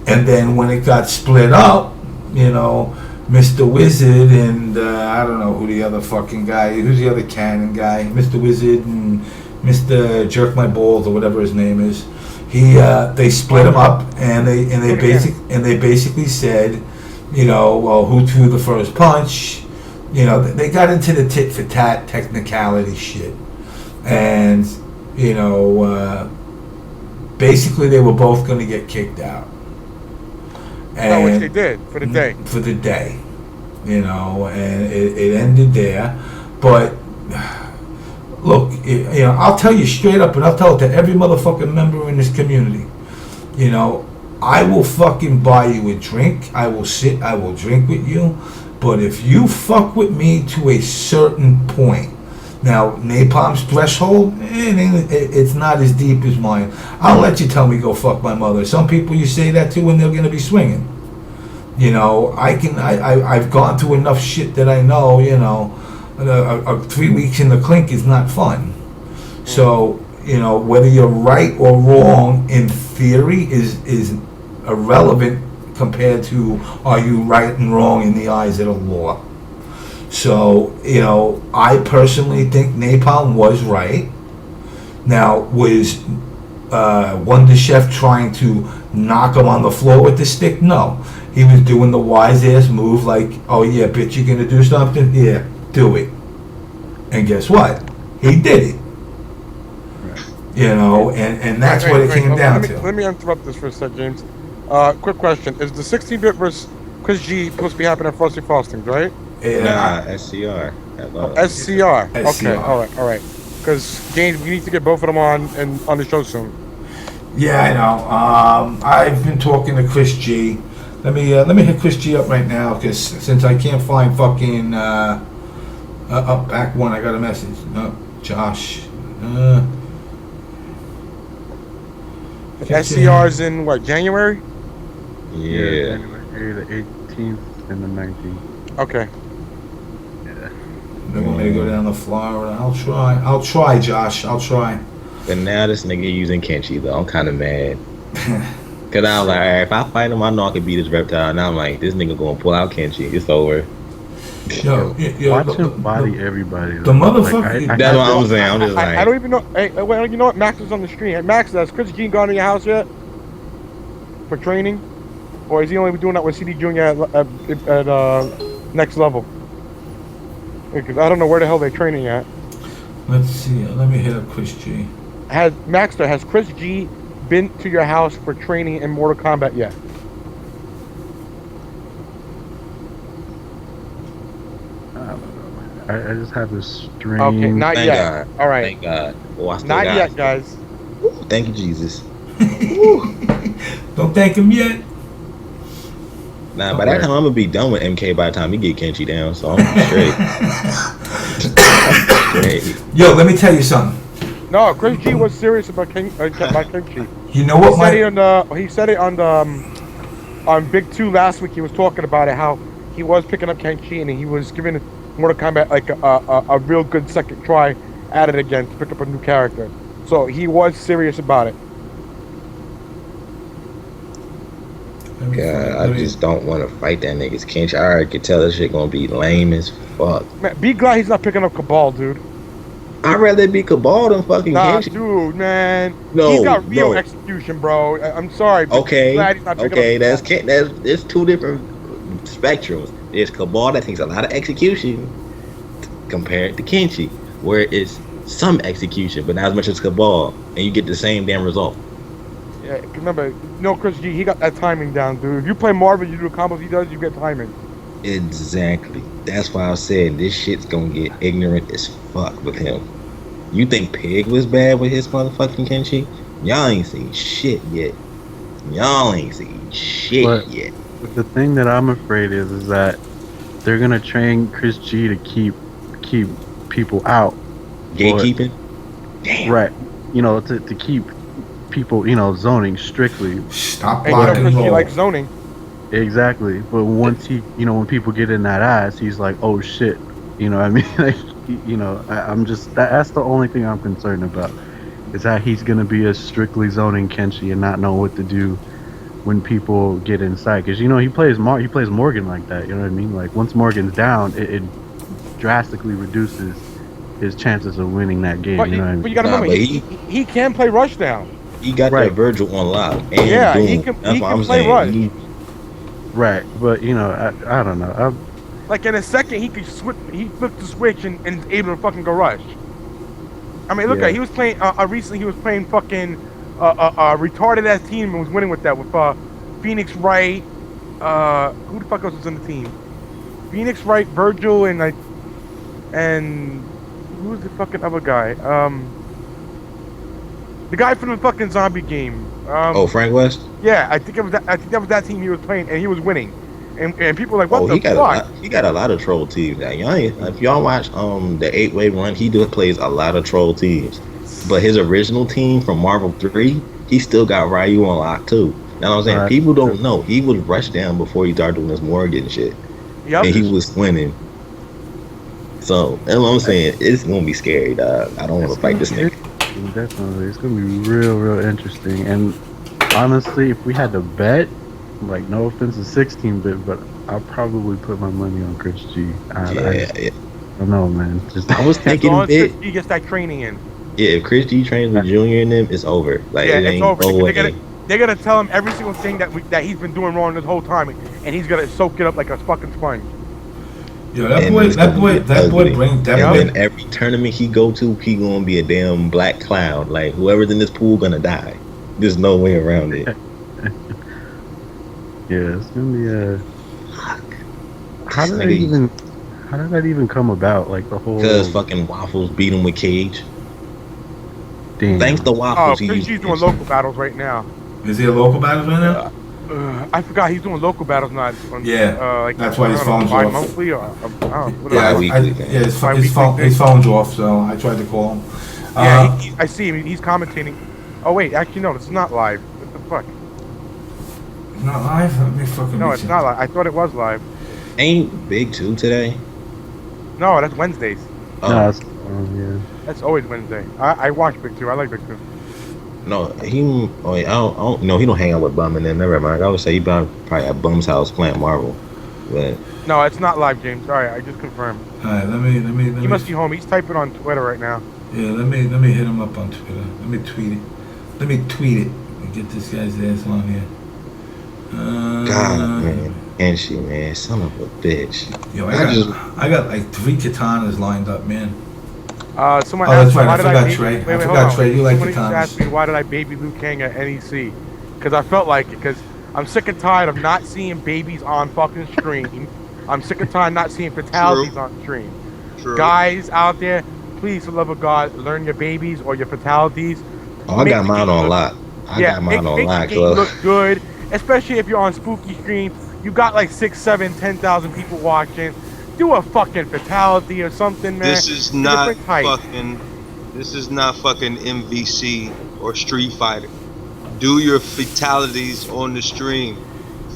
and then when it got split up, you know, Mr. Wizard and I don't know who the other fucking guy, who's the other cannon guy, Mr. Wizard and Mr. Jerk My Balls or whatever his name is. They split him up and they basically said, you know, well, who threw the first punch? You know, they got into the tit for tat technicality shit, and you know, basically they were both going to get kicked out. And which they did for the day. For the day, you know, and it ended there. But look, you know, I'll tell you straight up, and I'll tell it to every motherfucking member in this community. You know, I will fucking buy you a drink. I will sit. I will drink with you. But if you fuck with me to a certain point, now Napalm's threshold, it's not as deep as mine. I'll let you tell me go fuck my mother. Some people you say that to when they're gonna be swinging. You know, I've gone through enough shit that I know. You know, 3 weeks in the clink is not fun. So you know, whether you're right or wrong in theory is irrelevant compared to are you right and wrong in the eyes of the law. So, you know, I personally think Napalm was right. Now, was Wonder Chef trying to knock him on the floor with the stick? No. He was doing the wise-ass move like, oh yeah, bitch, you gonna do something? Yeah, do it. And guess what? He did it. You know, and that's what it came down to. Let me interrupt this for a sec, James. Quick question. Is the 16-bit versus Chris G supposed to be happening at Frosty Frostings, right? Nah, SCR. SCR. Okay, all right. Because James, we need to get both of them on the show soon. Yeah, I know. I've been talking to Chris G. Let me hit Chris G up right now, because since I can't find fucking up back one, I got a message. No, Josh. SCR's in what, January? Yeah. January the 18th and the 19th. Okay. They want me to go down to Florida. I'll try, Josh. I'll try. But now this nigga using Kenshi though. I'm kind of mad. Cause I was like, alright, if I fight him, I know I can beat this reptile. Now I'm like, this nigga gonna pull out Kenshi. It's over. Yo, watch him body everybody. The motherfucker. Like, that's what I'm saying. I'm just like, I don't even know. Hey, well, you know what? Max is on the stream. Hey, Max, has Chris G gone to your house yet for training, or is he only doing that with CD Junior at next level? Because I don't know where the hell they're training at. Let's see. Let me hit up Chris G. Has Chris G been to your house for training in Mortal Kombat yet? I just have this stream. Okay, not thank yet. God. All right. Thank God. Well, Not yet, guys. Thank you, Jesus. Don't thank him yet. Nah, by that time I'm gonna be done with MK by the time he get Kenshi down, so I'm straight. Yo, let me tell you something. No, Chris G was serious about Kenshi. You know what, he said it on Big 2 last week. He was talking about it, how he was picking up Kenshi and he was giving Mortal Kombat like a real good second try at it again to pick up a new character. So he was serious about it. God, I just don't want to fight that nigga's Kenshi. I already could tell this shit gonna be lame as fuck. Man, be glad he's not picking up Cabal, dude. I'd rather be Cabal than fucking Nah, Kenshi. dude, man. No, He's got real no. execution, bro. I'm sorry. But Okay, glad he's not picking okay, up there's two different spectrums. There's Cabal that takes a lot of execution compared to Kenshi, where it's some execution, but not as much as Cabal, and you get the same damn result. Yeah, remember, Chris G, he got that timing down, dude. If you play Marvel, you do the combos he does, you get timing. Exactly. That's why I said this shit's gonna get ignorant as fuck with him. You think Pig was bad with his motherfucking Kenshi? Y'all ain't seen shit yet. But the thing that I'm afraid is that they're gonna train Chris G to keep people out. Gatekeeping? Damn. Right. To keep people, zoning strictly. Stop Hey, blocking Chris G roll. likes zoning. Exactly. But once when people get in that ass, he's like, oh shit. You know what I mean? Like, I'm just, that's the only thing I'm concerned about. Is that he's gonna be a strictly zoning Kenshi and not know what to do when people get inside. Because he plays Morgan like that. You know what I mean? Like once Morgan's down, it drastically reduces his chances of winning that game. But, you know what I but mean? you gotta remember, but he can play Rushdown. He got Right. that Virgil on lock. And Yeah, Doom. he can That's what I'm play saying. Rush. Right. But I don't know. Like in a second, he could switch. He flipped the switch and is able to fucking go rush. I mean, look Yeah. at he was playing. Recently, he was playing fucking retarded ass team and was winning with that with Phoenix Wright. Who the fuck else was in the team? Phoenix Wright, Virgil, and who's the fucking other guy? The guy from the fucking zombie game. Frank West? Yeah, I think that was that team he was playing, and he was winning. And people were like, what the he got fuck? he got a lot of troll teams. Now, if y'all watch the 8-way run, he plays a lot of troll teams. But his original team from Marvel 3, he still got Ryu on lock too. Now what I'm saying, people don't know he was rushed down before he started doing this Morgan shit. Yep. And he was winning. So that's what I'm saying. It's gonna be scary, dog. I don't want to fight this nigga. Definitely, it's gonna be real interesting. And honestly, if we had to bet, like no offense to 16-bit, but I'll probably put my money on Chris G. I don't know, man. I was thinking Chris G gets that training in. Yeah, if Chris G trains with Junior in them, it's over. Like Yeah, it it's ain't over. no way. They're gonna tell him every single thing that he's been doing wrong this whole time, and he's gonna soak it up like a fucking sponge. Yo, that boy brings that boy. And every tournament he go to, he gonna be a damn black cloud. Like whoever's in this pool gonna die. There's no way around it. Yeah, it's gonna be How did that even come about? Like the whole. Because fucking Waffles beat him with Cage. Damn. Thanks to Waffles. Oh, Chris G's doing local battles right now. Is he a local battles right now? I forgot he's doing local battles now. That's why his phone's off. Bi-monthly or I don't know. His phone's off. So I tried to call him. I see him. He's commentating. Oh wait, actually no, this is not live. What the fuck? It's not live. Let me fucking. No, it's not live. I thought it was live. Ain't Big 2 today? No, that's Wednesdays. No, Oh. That's always Wednesday. I watch Big 2. I like Big 2. No, he don't hang out with Bum and them. Never mind. I would say he probably at Bum's house playing Marvel. But No, it's not live, James. Sorry, I just confirmed. All right, let me. He must be home. He's typing on Twitter right now. Yeah, let me hit him up on Twitter. Let me tweet it and get this guy's ass on here. God, man. And she, man, son of a bitch. Yo, I got like 3 katanas lined up, man. Someone that's asked right. why I did forgot I Trey. baby, I wait, forgot hold on. Trey. You like Somebody just katanas. asked me why did I baby Liu Kang at NEC? Because I felt like it. Because I'm sick and tired of not seeing babies on fucking stream. I'm sick and tired of not seeing fatalities on stream. True. Guys out there, please, for the love of God, learn your babies or your fatalities. Oh, I got mine on lock. I got mine on make lock. the game look good, especially if you're on spooky stream. You got like 6, 7, 10,000 people watching. Do a fucking fatality or something, man. This is not fucking MVC or Street Fighter. Do your fatalities on the stream.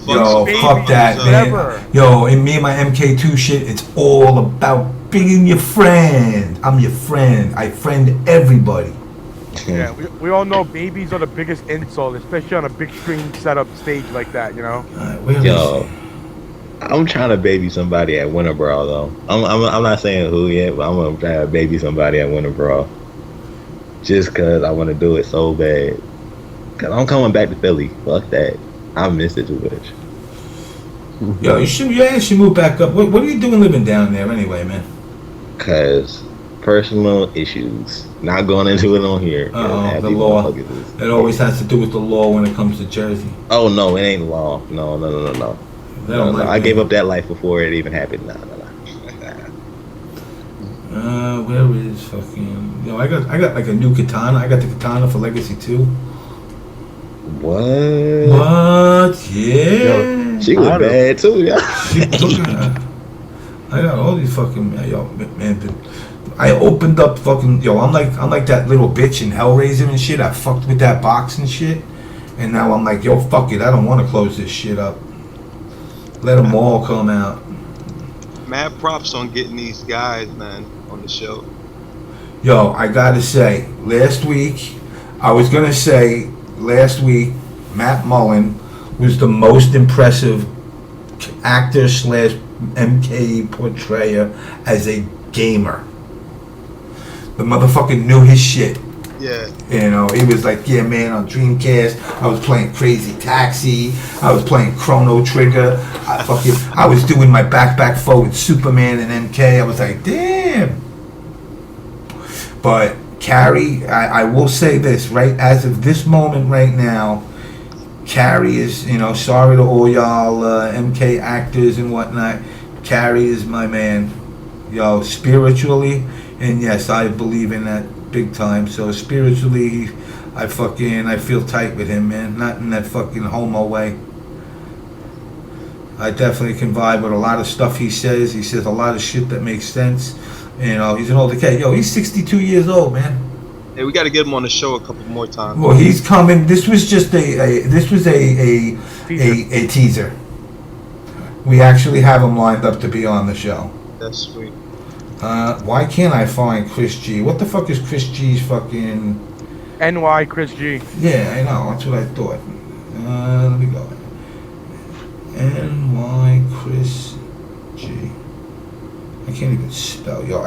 Yo, fuck that, man. Yo, in me and my MK2 shit, it's all about being your friend. I'm your friend. I friend everybody. Yeah, we all know babies are the biggest insult, especially on a big screen setup stage like that, you know? Where Yo, is he? I'm trying to baby somebody at Winter Brawl though. I'm not saying who yet, but I'm gonna try to baby somebody at Winter Brawl. Just cause I want to do it so bad. Cause I'm coming back to Philly. Fuck that. I miss it too much. Yo, you should move back up. What are you doing living down there anyway, man? Cause personal issues. Not going into it on here. The law. It always has to do with the law when it comes to Jersey. Oh no, it ain't law. No. They don't like I gave up that life before it even happened. No. Where is fucking? Yo, I got like a new katana. I got the katana for Legacy 2. What? Yeah. She was bad too, yeah. I got all these fucking man. I opened up fucking I'm like that little bitch in Hellraiser and shit. I fucked with that box and shit, and now I'm like, yo, fuck it. I don't want to close this shit up. Let them all come out. Mad props on getting these guys, man, on the show. Yo, I gotta say, last week, Matt Mullen was the most impressive actor / MK portrayer as a gamer. The motherfucker knew his shit. Yeah. You know, he was like, yeah, man, on Dreamcast, I was playing Crazy Taxi, I was playing Chrono Trigger, I was doing my back forward Superman and MK. I was like, damn. But Cary, I will say this, right, as of this moment right now, Cary is, sorry to all y'all MK actors and whatnot, Cary is my man. Yo, spiritually, and yes, I believe in that big time. So spiritually, I feel tight with him, man. Not in that fucking homo way. I definitely can vibe with a lot of stuff he says. He says a lot of shit that makes sense. He's an older kid. Yo, he's 62 years old, man. Hey, we got to get him on the show a couple more times. Well, he's coming. This was just a teaser. We actually have him lined up to be on the show. That's sweet. Why can't I find Chris G? What the fuck is Chris G's fucking... NY Chris G. Yeah, I know. That's what I thought. Let me go. NY Chris G. I can't even spell. Yo,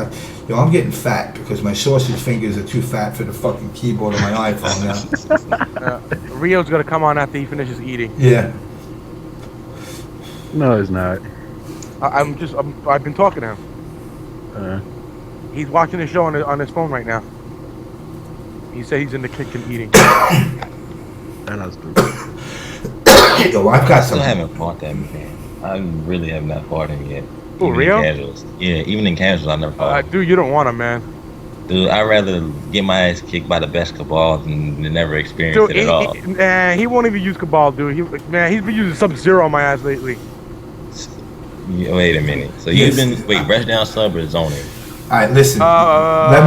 I'm getting fat because my sausage fingers are too fat for the fucking keyboard on my iPhone now. Rio's gonna come on after he finishes eating. Yeah. No, it's not. I've been talking to him. He's watching the show on his phone right now. He said he's in the kitchen eating. And I was stupid. Yo, I've got some. I still haven't fought that man. I really have not fought him yet. Oh, Rio? In casuals. Yeah, even in casuals, I never fought. Dude, you don't want him, man. Dude, I'd rather get my ass kicked by the best Cabal than never experience Dude, it at all. He won't even use Cabal, dude. He's been using Sub-Zero on my ass lately. Yeah, wait a minute. So you've been Rushdown Sub or zoning? All right, listen. Let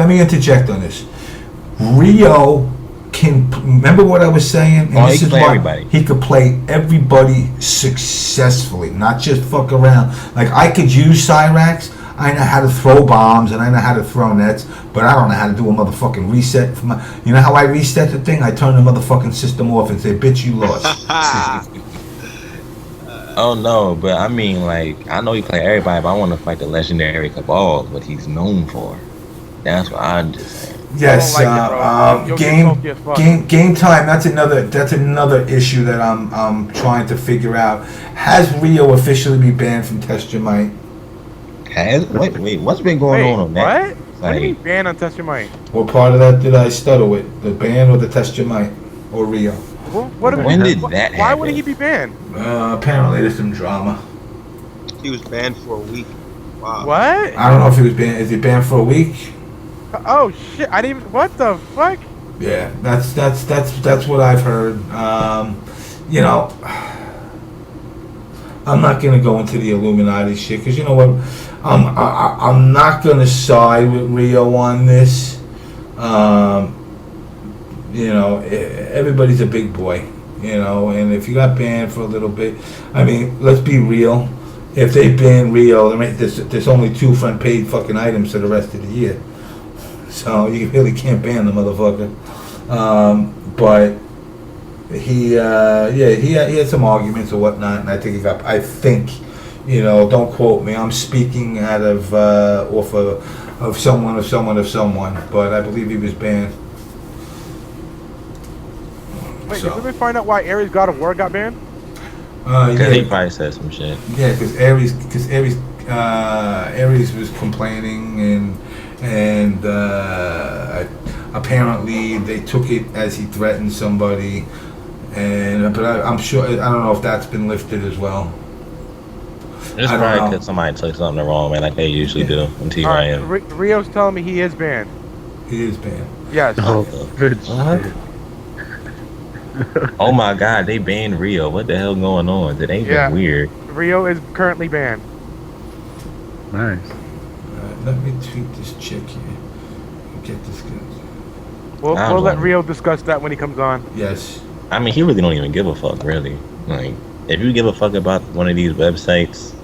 me interject on this. Rio can remember what I was saying. And he can play everybody. He could play everybody successfully, not just fuck around. Like I could use Cyrax. I know how to throw bombs and I know how to throw nets, but I don't know how to do a motherfucking reset. You know how I reset the thing? I turn the motherfucking system off and say, "Bitch, you lost." Oh no, but I mean, like, I know he play everybody, but I want to fight the legendary Cabal, what he's known for. That's what I'm just saying. Yes, game time. That's another issue that I'm trying to figure out. Has Rio officially been banned from Test Your Might? Wait, what's been going on that? What? What do you mean banned on Test Your Might? What part of that did I stutter with? The ban or the Test Your Might? Or Rio? When did that happen? Why would he be banned? Apparently there's some drama. He was banned for a week. Wow. What? I don't know if he was banned. Is he banned for a week? Oh shit! I didn't even. What the fuck? Yeah, that's what I've heard. You know, I'm not gonna go into the Illuminati shit because you know what, I'm not gonna side with Rio on this. You know, everybody's a big boy. You know, and if you got banned for a little bit, I mean, let's be real. If they ban Rio, there's only 2 front page fucking items for the rest of the year. So you really can't ban the motherfucker. But he had some arguments or whatnot, and I think don't quote me, I'm speaking out of off of someone, but I believe he was banned. Wait, did we find out why Ares God of War got banned? Because he probably said some shit. Yeah, because Ares was complaining, and apparently they took it as he threatened somebody, but I'm sure, I don't know if that's been lifted as well. It's probably because somebody took something the wrong way, like they usually do in TRM. Rio's telling me he is banned. He is banned. Yes. Oh, good What? shit. Oh my God, they banned Rio. What the hell going on? That ain't been weird. Rio is currently banned. Nice. Let me tweet this chick here. Get this guy. We'll let Rio discuss that when he comes on. Yes. I mean, he really don't even give a fuck, really. Like, if you give a fuck about one of these websites,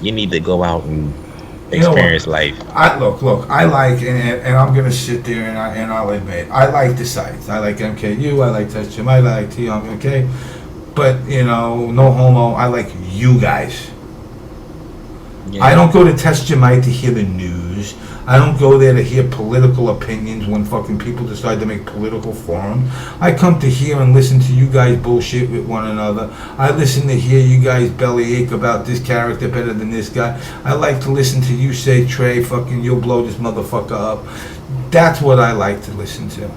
you need to go out and experience life. Look. I like, and I'm gonna sit there and I'll admit, I like the sites. I like MKU. I like TestGym. I like TMK. But no homo. I like you guys. Yeah. I don't go to TestGym to hear the news. I don't go there to hear political opinions when fucking people decide to make political forums. I come to hear and listen to you guys bullshit with one another. I listen to hear you guys bellyache about this character better than this guy. I like to listen to you say, Trey, fucking you'll blow this motherfucker up. That's what I like to listen to.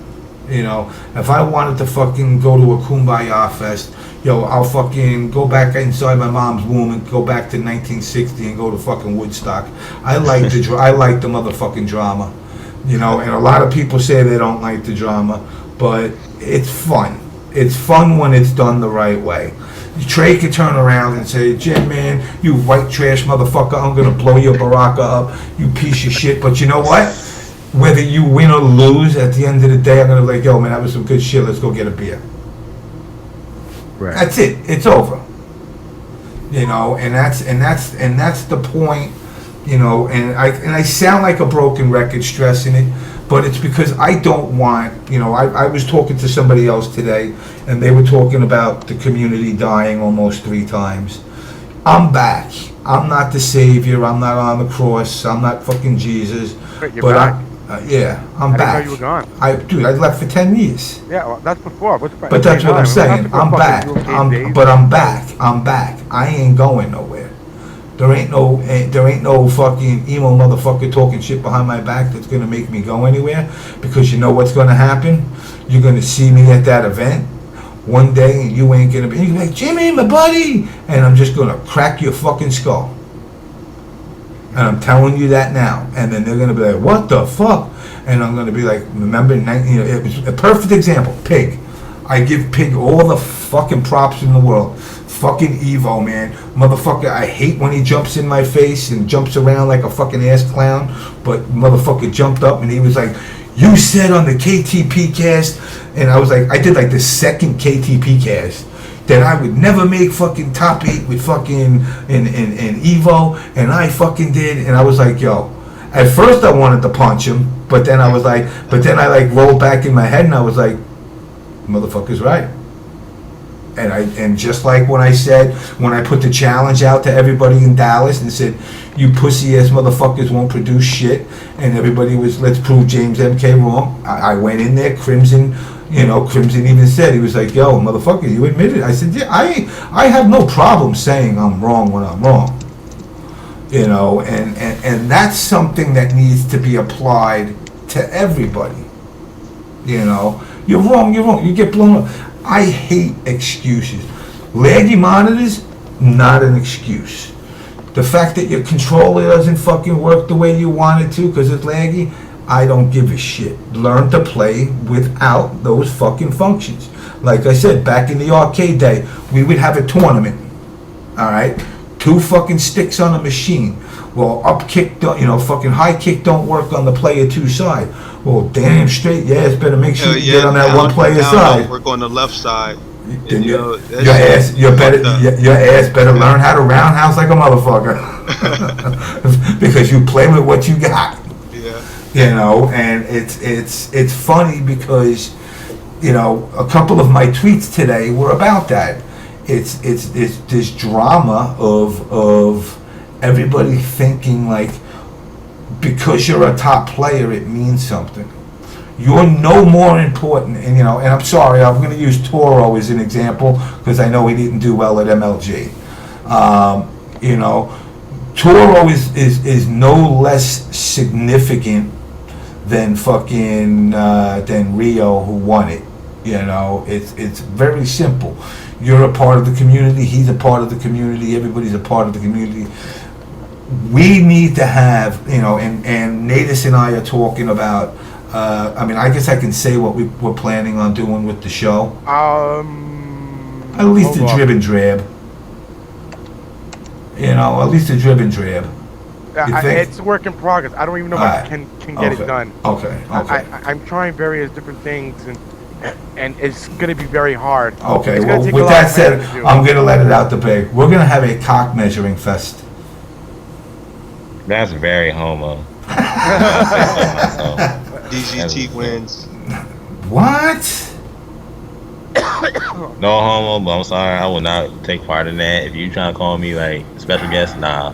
If I wanted to fucking go to a Kumbaya fest, I'll fucking go back inside my mom's womb and go back to 1960 and go to fucking Woodstock. I like the motherfucking drama, and a lot of people say they don't like the drama, but it's fun. It's fun when it's done the right way. Trey could turn around and say, Jim, man, you white trash motherfucker, I'm gonna blow your baraka up, you piece of shit. But you know what? Whether you win or lose, at the end of the day, I'm gonna be like, yo, man, that was some good shit. Let's go get a beer. Right. That's it. It's over. And that's the point. And I sound like a broken record stressing it, but it's because I don't want. I was talking to somebody else today, and they were talking about the community dying almost 3 times. I'm back. I'm not the savior. I'm not on the cross. I'm not fucking Jesus. Wait, you're back? I'm back. I didn't know you were gone. I left for 10 years. Yeah, well, that's before. But that's what I'm saying. I'm back. I'm back. I ain't going nowhere. There ain't no fucking emo motherfucker talking shit behind my back that's gonna make me go anywhere. Because you know what's gonna happen? You're gonna see me at that event one day, and you ain't gonna be. You're like, Jimmy, my buddy, and I'm just gonna crack your fucking skull. And I'm telling you that now. And then they're going to be like, what the fuck? And I'm going to be like, remember, it was a perfect example. Pig. I give Pig all the fucking props in the world. Fucking Evo, man. Motherfucker, I hate when he jumps in my face and jumps around like a fucking ass clown. But motherfucker jumped up and he was like, you said on the KTP cast. And I was like, I did like the second KTP cast, that I would never make fucking top 8 with fucking in Evo, and I fucking did, and I was like, yo. At first I wanted to punch him, but then I rolled back in my head and I was like, motherfucker's right. And just like when I put the challenge out to everybody in Dallas and said, you pussy ass motherfuckers won't produce shit, and everybody was, let's prove JamessMK wrong. I went in there, Crimson even said, he was like, yo, motherfucker, you admitted it. I said, yeah, I have no problem saying I'm wrong when I'm wrong. And that's something that needs to be applied to everybody. You're wrong, you get blown up. I hate excuses. Laggy monitors, not an excuse. The fact that your controller doesn't fucking work the way you want it to because it's laggy, I don't give a shit. Learn to play without those fucking functions. Like I said, back in the arcade day, we would have a tournament. Alright? 2 fucking sticks on a machine. Well, up kick, fucking high kick don't work on the player 2 side. Well, damn straight, it's better make sure you get on that one player side. Work on the left side. Then your ass better learn how to roundhouse like a motherfucker. Because you play with what you got. Yeah. you know, and it's funny because, you know, a couple of my tweets today were about that. It's this drama of everybody thinking like because you're a top player it means something. You're no more important, and you know. And I'm sorry, I'm going to use Toro as an example because I know he didn't do well at MLG. You know, Toro is no less significant than fucking than Rio, who won it. You know, it's very simple. You're a part of the community. He's a part of the community. Everybody's a part of the community. We need to have, you know, and Natus and I are talking about. I mean, I guess I can say what we're planning on doing with the show. At least a drib and drab. You know, at least a drib and drab. It's a work in progress. I don't even know if I can get it done. Okay. I'm trying various different things, and it's going to be very hard. Okay. Well, with that said, I'm going to let it out the bag. We're going to have a cock measuring fest. That's very homo. DGT wins. What? No homo, but I'm sorry, I will not take part in that. If you trying to call me like special guest, nah.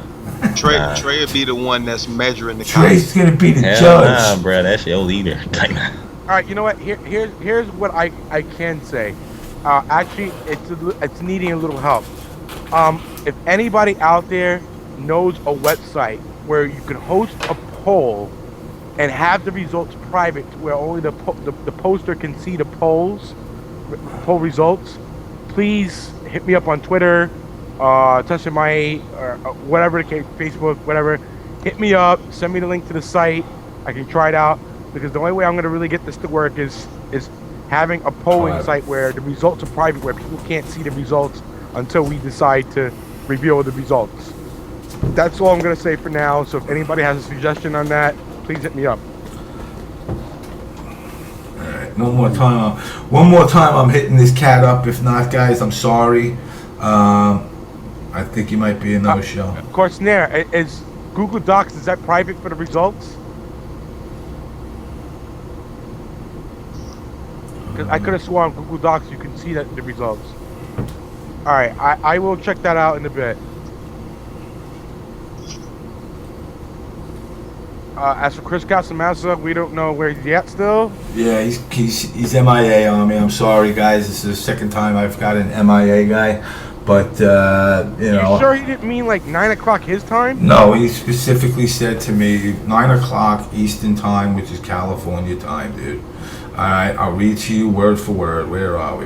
Trey will be the one that's measuring the Trey's gonna be the judge. Nah, bro, that's your leader. All right, you know what? Here's what I can say. Actually, it's needing a little help. If anybody out there knows a website where you can host a poll and have the results private, where only the poster can see the poll results, please hit me up on Twitter, touch my whatever the case, Facebook, whatever. Hit me up, send me the link to the site. I can try it out, because the only way I'm going to really get this to work is having a polling site where the results are private, where people can't see the results until we decide to reveal the results. That's all I'm going to say for now. So if anybody has a suggestion on that, please hit me up. Alright, one more time I'm hitting this cat up. If not, guys, I'm sorry. I think you might be a no-show. Of course, Nair, is Google Docs, is that private for the results? Because I could have sworn on Google Docs you can see the results. Alright, I will check that out in a bit. As for Chris Casamassa, we don't know where he's at still. Yeah, he's MIA on me. I'm sorry, guys. This is the second time I've got an MIA guy. But, you know. You sure he didn't mean like 9 o'clock his time? No, he specifically said to me 9 o'clock Eastern time, which is California time, dude. Alright, I'll read to you word for word. Where are we?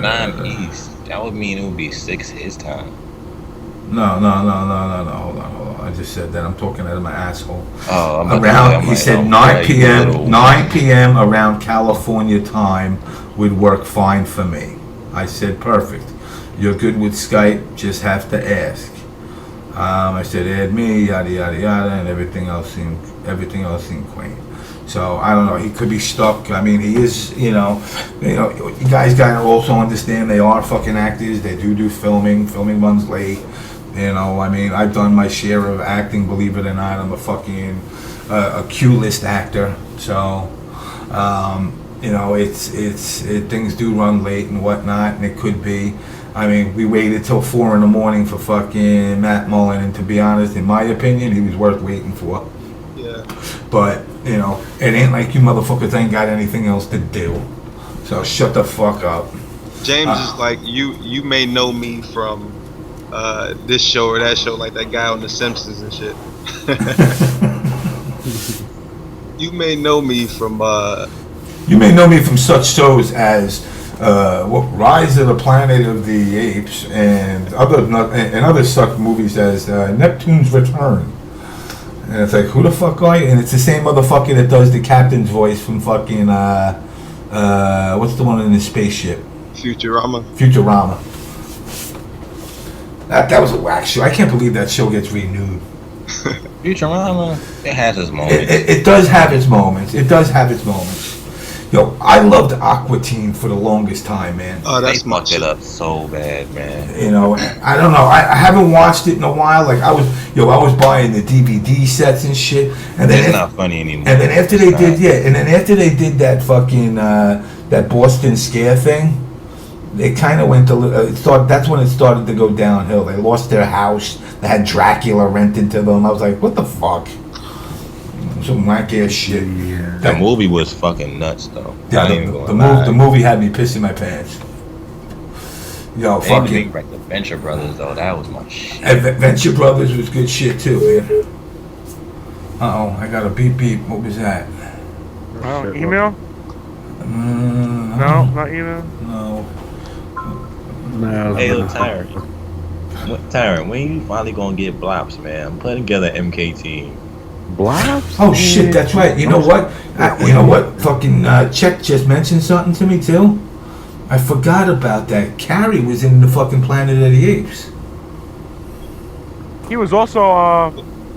9 East. That would mean it would be 6 his time. No. Hold on. I just said that. I'm talking out of my asshole. Oh, he said 9 p.m. 9 p.m. around California time would work fine for me. I said perfect. You're good with Skype. Just have to ask. I said add me, yada yada yada, and everything else seemed quaint. So I don't know. He could be stuck. I mean, he is. You know. You guys gotta also understand they are fucking actors. They do filming. Filming runs late. You know, I mean, I've done my share of acting, believe it or not. I'm a fucking a Q-list actor. So, you know, things do run late and whatnot, and it could be. I mean, we waited till 4 a.m. for fucking Matt Mullen, and to be honest, in my opinion, he was worth waiting for. Yeah. But, you know, it ain't like you motherfuckers ain't got anything else to do. So shut the fuck up. James is like, you may know me from this show or that show, like that guy on The Simpsons and shit. You may know me from such shows as Rise of the Planet of the Apes and other such movies as Neptune's Return. And it's like, who the fuck are you? And it's the same motherfucker that does the captain's voice from fucking what's the one in the spaceship? Futurama. That was a whack show. I can't believe that show gets renewed. Futurama, it has its moments. It does have its moments. Yo, I loved Aqua Teen for the longest time, man. Oh, They that's my fucked it up so bad, man. You know, I don't know. I haven't watched it in a while. Like I was buying the DVD sets and shit. And then It's not funny anymore. And then after It's they not. did, and then after they did that fucking that Boston Scare thing, it kind of went to. That's when it started to go downhill. They lost their house. They had Dracula rented to them. I was like, what the fuck? Some whack ass shit. The movie was fucking nuts, though. Yeah, I ain't even the gonna lie. movie had me pissing my pants. Yo, And the fucking Big Break, the Venture Brothers, though, that was my shit. Venture Brothers was good shit too, man. I got a beep beep. What was that? Oh, email? Mm, No, not email. No. No, Hey, look, Tyrant, when you finally gonna get Blops, man? I'm putting together an MK team. Blobs? Oh shit, that's right. You know what? Fucking Czech just mentioned something to me too. I forgot about that. Cary was in the fucking Planet of the Apes. He was also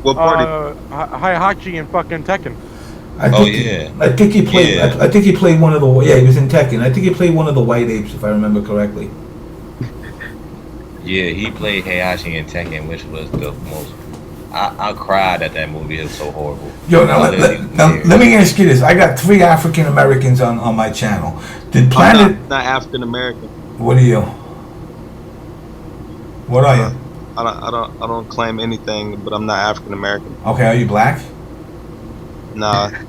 what party? Heihachi in fucking Tekken. I think he played. Yeah. I think he played one of the. Yeah, he was in Tekken. I think he played one of the White Apes, if I remember correctly. Yeah, he played Heihachi in Tekken, which was the most. I cried at that movie. It was so horrible. Yo, now let me ask you this. I got 3 African Americans on my channel. Did Planet? I'm not African American. What are you? What are you? I don't claim anything, but I'm not African American. Okay, are you black? Nah, You're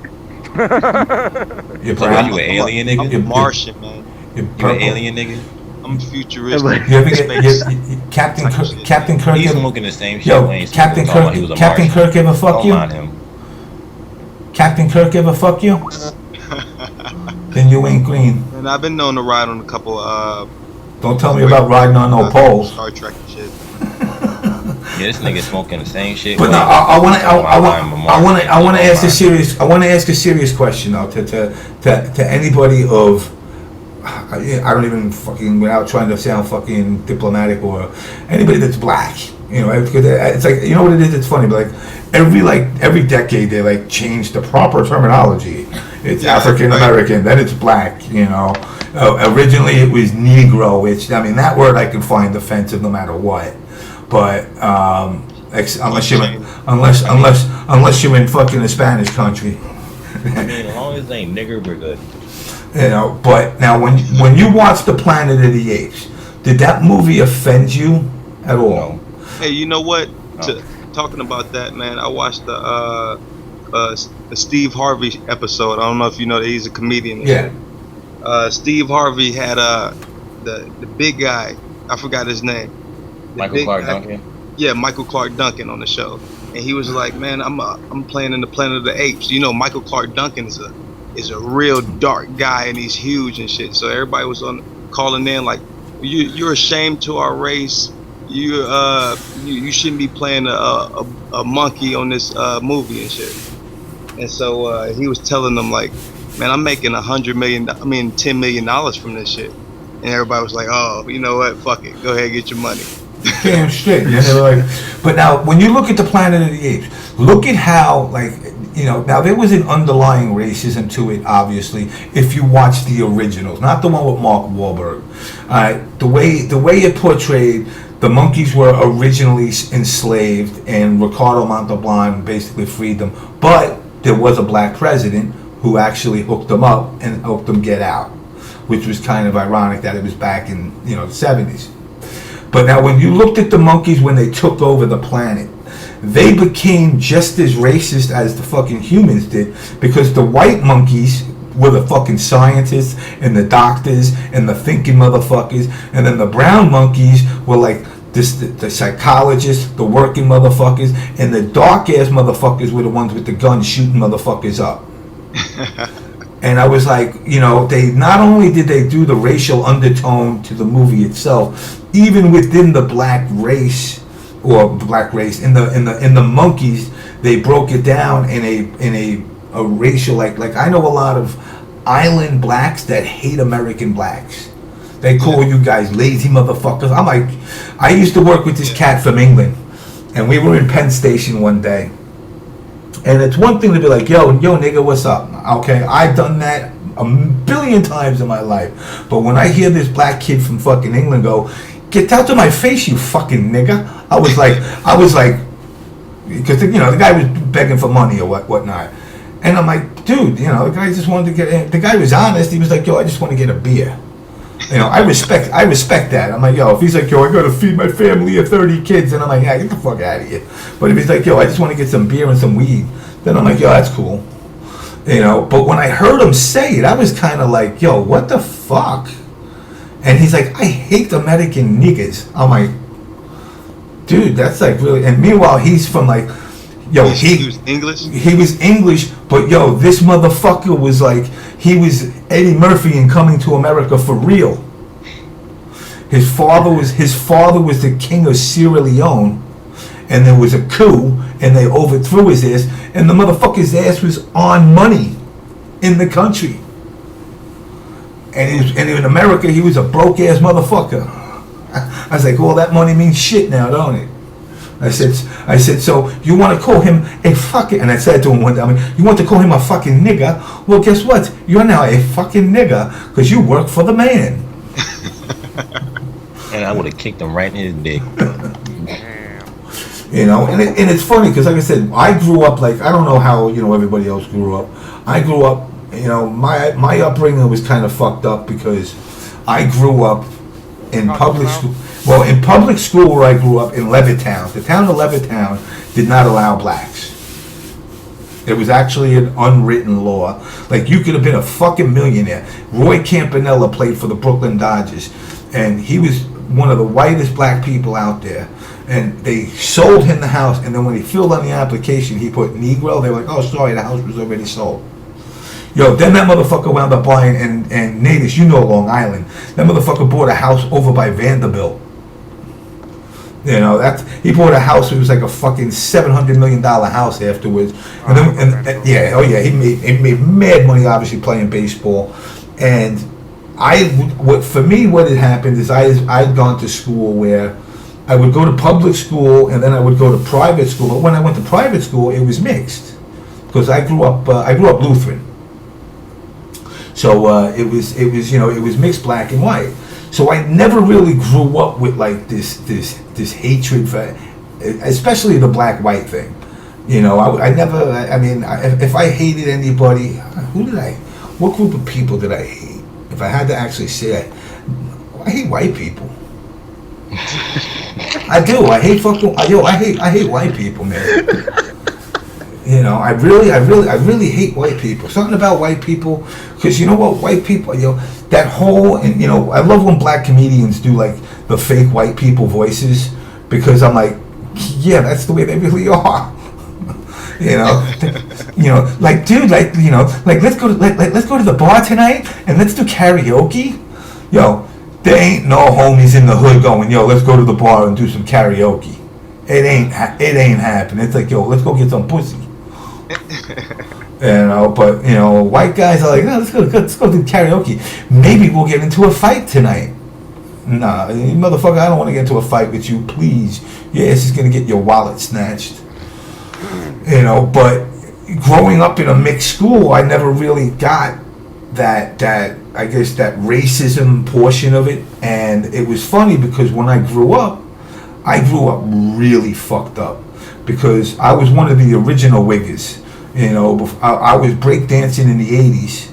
So brown. you an alien I'm nigga? Martian, man. You're You an purple. alien nigga? I'm futuristic. You ever get Space. Captain Type shit. Captain Kirk? He's ever- smoking the same shit. Yo, Wayne Captain smoked while he was Kirk. a Captain Martian. Kirk ever fuck Don't you? mind him. Captain Kirk ever fuck you? Then you ain't green. And I've been known to ride on a couple Don't tell me about riding on no poles. Star Trek and shit. Yeah, this nigga smoking the same shit. But no, Wayne I want to, was I want to ask a Martian. serious, I want to ask a serious question though to anybody of, I don't even fucking, without trying to sound fucking diplomatic, or anybody that's black, you know, because it's like, you know what it is? It's funny, but like every decade they like change the proper terminology. It's Yeah, African American, then it's black, you know. Originally it was Negro, which, I mean, that word I can find offensive no matter what. But unless you're in fucking a Spanish country, I mean, as long as they ain't nigger, we're good. you know. But now, when you watch the Planet of the Apes, did that movie offend you at all? No. Hey, you know what? Oh. Talking about that, man. I watched the Steve Harvey episode. I don't know if you know that he's a comedian. and Yeah. shit. Steve Harvey had the big guy. I forgot his name. The Michael big Clark guy- Duncan. Yeah, Michael Clark Duncan on the show, and he was like, "Man, I'm playing in the Planet of the Apes." You know, Michael Clark Duncan is a real dark guy, and he's huge and shit. So everybody was calling in like, "You're ashamed to our race. You shouldn't be playing a monkey on this movie and shit." And so he was telling them like, "Man, I'm making $10 million from this shit." And everybody was like, "Oh, you know what? Fuck it. Go ahead, get your money." Damn straight. Yeah, they were like, but now, when you look at the Planet of the Apes, look at how, like, you know, now there was an underlying racism to it, obviously, if you watch the originals, not the one with Mark Wahlberg. The way it portrayed, the monkeys were originally enslaved, and Ricardo Montalban basically freed them. But there was a black president who actually hooked them up and helped them get out, which was kind of ironic that it was back in, you know, the 70s. But now when you looked at the monkeys when they took over the planet, they became just as racist as the fucking humans did, because the white monkeys were the fucking scientists and the doctors and the thinking motherfuckers, and then the brown monkeys were like the psychologists, the working motherfuckers, and the dark ass motherfuckers were the ones with the guns shooting motherfuckers up. And I was like, you know, they not only did they do the racial undertone to the movie itself, even within the black race, or the black race in the monkeys, they broke it down in a racial, like I know a lot of island blacks that hate American blacks. They call you guys lazy motherfuckers. I'm like, I used to work with this cat from England, and we were in Penn Station one day. And it's one thing to be like, yo nigga, what's up? Okay, I've done that a billion times in my life. But when I hear this black kid from fucking England go, "Get out of my face, you fucking nigga," I was like, because the guy was begging for money or whatnot, and I'm like, dude, the guy just wanted to get. The guy was honest. He was like, "Yo, I just want to get a beer." I respect that. I'm like, yo, if he's like, yo, I gotta feed my family of 30 kids, and I'm like, yeah, get the fuck out of here. But if he's like, yo, I just want to get some beer and some weed, then I'm like, yo, that's cool. But when I heard him say it, I was kind of like, yo, what the fuck? And he's like, I hate American niggas. I'm like, dude, that's like really. And meanwhile, he's from like, yo, he was English. He was English, but yo, this motherfucker was like, he was Eddie Murphy in Coming to America for real. His father was the king of Sierra Leone, and there was a coup, and they overthrew his ass, and the motherfucker's ass was on money in the country. And in America, he was a broke ass motherfucker. I was like, well, that money means shit now, don't it? I said, so you want to call him a fucking, and I said to him one day, you want to call him a fucking nigga? Well, guess what? You're now a fucking nigga because you work for the man. And I would have kicked him right in his dick. And it's funny because, like I said, I grew up like, I don't know how, everybody else grew up. I grew up, my upbringing was kind of fucked up because I grew up in public school. Well, in public school where I grew up in Levittown, the town of Levittown did not allow blacks. It was actually an unwritten law. Like, you could have been a fucking millionaire. Roy Campanella played for the Brooklyn Dodgers, and he was one of the whitest black people out there. And they sold him the house, and then when he filled on the application, he put Negro. They were like, oh, sorry, the house was already sold. Yo, then that motherfucker wound up buying, and Natus, Long Island, that motherfucker bought a house over by Vanderbilt. He bought a house. It was like a fucking $700 million house afterwards. He made mad money, obviously playing baseball. And what had happened is I'd gone to school where I would go to public school and then I would go to private school. But when I went to private school, it was mixed because I grew up Lutheran. So it was mixed black and white. So I never really grew up with like this hatred for, especially the black-white thing. If I hated anybody, what group of people did I hate? If I had to actually say, I hate white people. I do. I hate white people, man. I really hate white people. Something about white people, because you know what, white people, that whole, and I love when black comedians do like the fake white people voices, because I'm like, yeah, that's the way they really are. Like, dude, like, let's go to the bar tonight and let's do karaoke. Yo, there ain't no homies in the hood going, yo, let's go to the bar and do some karaoke. It ain't happening. It's like, yo, let's go get some pussy. But white guys are like, no, let's go do karaoke. Maybe we'll get into a fight tonight. Nah, motherfucker, I don't want to get into a fight with you, please. Yeah, it's just gonna get your wallet snatched. But growing up in a mixed school, I never really got that I guess that racism portion of it. And it was funny because when I grew up really fucked up because I was one of the original wiggers. I was breakdancing in the 80s.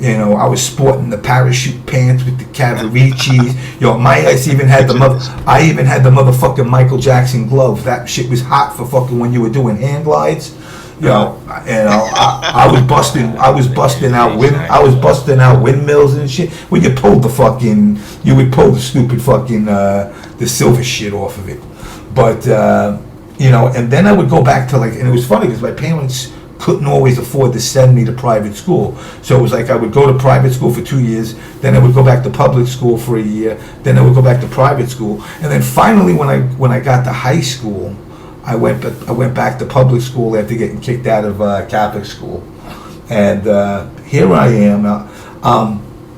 I was sporting the parachute pants with the Cary-Hiroyuki. My ass even had the motherfucking Michael Jackson glove. That shit was hot for fucking when you were doing hand glides. I was busting out windmills and shit. When you pulled you would pull the stupid fucking the silver shit off of it. But and then I would go back to like, and it was funny because my parents couldn't always afford to send me to private school. So it was like I would go to private school for 2 years, then I would go back to public school for a year, then I would go back to private school, and then finally when I got to high school, I went back to public school after getting kicked out of Catholic school, and here I am,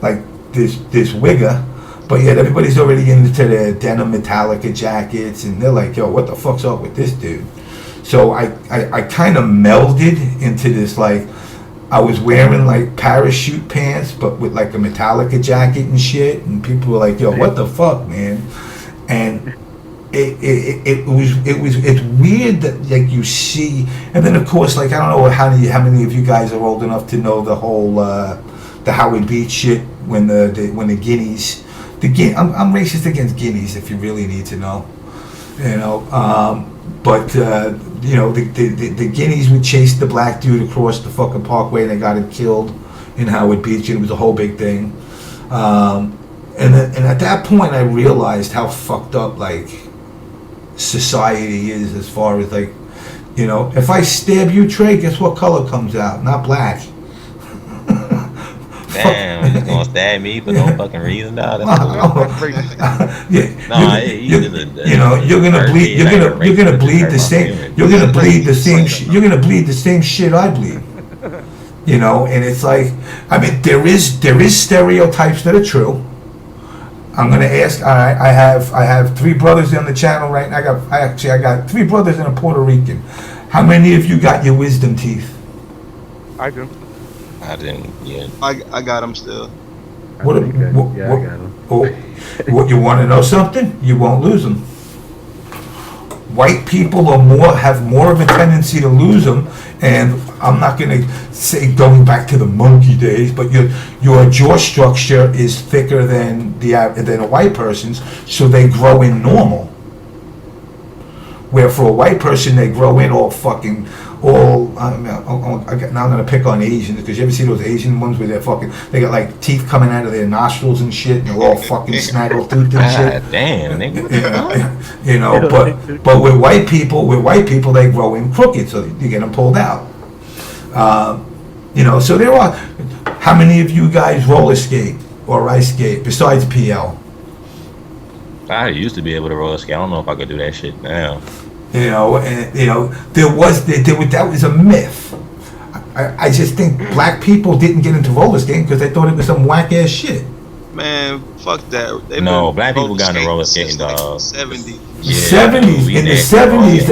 like this wigger, but yet everybody's already into their denim Metallica jackets, and they're like, yo, what the fuck's up with this dude? So I kind of melded into this like I was wearing like parachute pants, but with like a Metallica jacket and shit. And people were like, "Yo, what the fuck, man?" And it's weird that like you see, and then of course like I don't know how many of you guys are old enough to know the whole the Howard Beach shit when the guineas, I'm racist against guineas if you really need to know, but you know the guineas would chase the black dude across the fucking parkway and they got him killed in Howard Beach and it was a whole big thing, and at that point I realized how fucked up like society is as far as like, if I stab you, Trey, guess what color comes out? Not black. Damn, you just gonna stab me for no fucking reason, dog? That's cool. You're gonna bleed. You're gonna bleed the same. You're gonna bleed the same. You're gonna bleed the same shit I bleed. And it's like, I mean, there is stereotypes that are true. I'm gonna ask. I have 3 brothers on the channel right now. I got 3 brothers and a Puerto Rican. How many of you got your wisdom teeth? I do. I didn't. Yeah. I got them still. I got them. What you want to know something? You won't lose them. White people have more of a tendency to lose them, and I'm not going to say going back to the monkey days, but your jaw structure is thicker than a white person's, so they grow in normal. Where for a white person they grow in all fucking now I'm gonna pick on Asians because you ever see those Asian ones where they got like teeth coming out of their nostrils and shit and they're all fucking snaggled toothed and shit. Damn, nigga. But with white people they grow in crooked, so you get them pulled out. So there are. How many of you guys roller skate or ice skate besides PL? I used to be able to roller skate. I don't know if I could do that shit now. That was a myth. I just think black people didn't get into roller skating because they thought it was some whack ass shit. Man, fuck that. Black people got into roller skating, dog. 70s. Yeah, In the 70s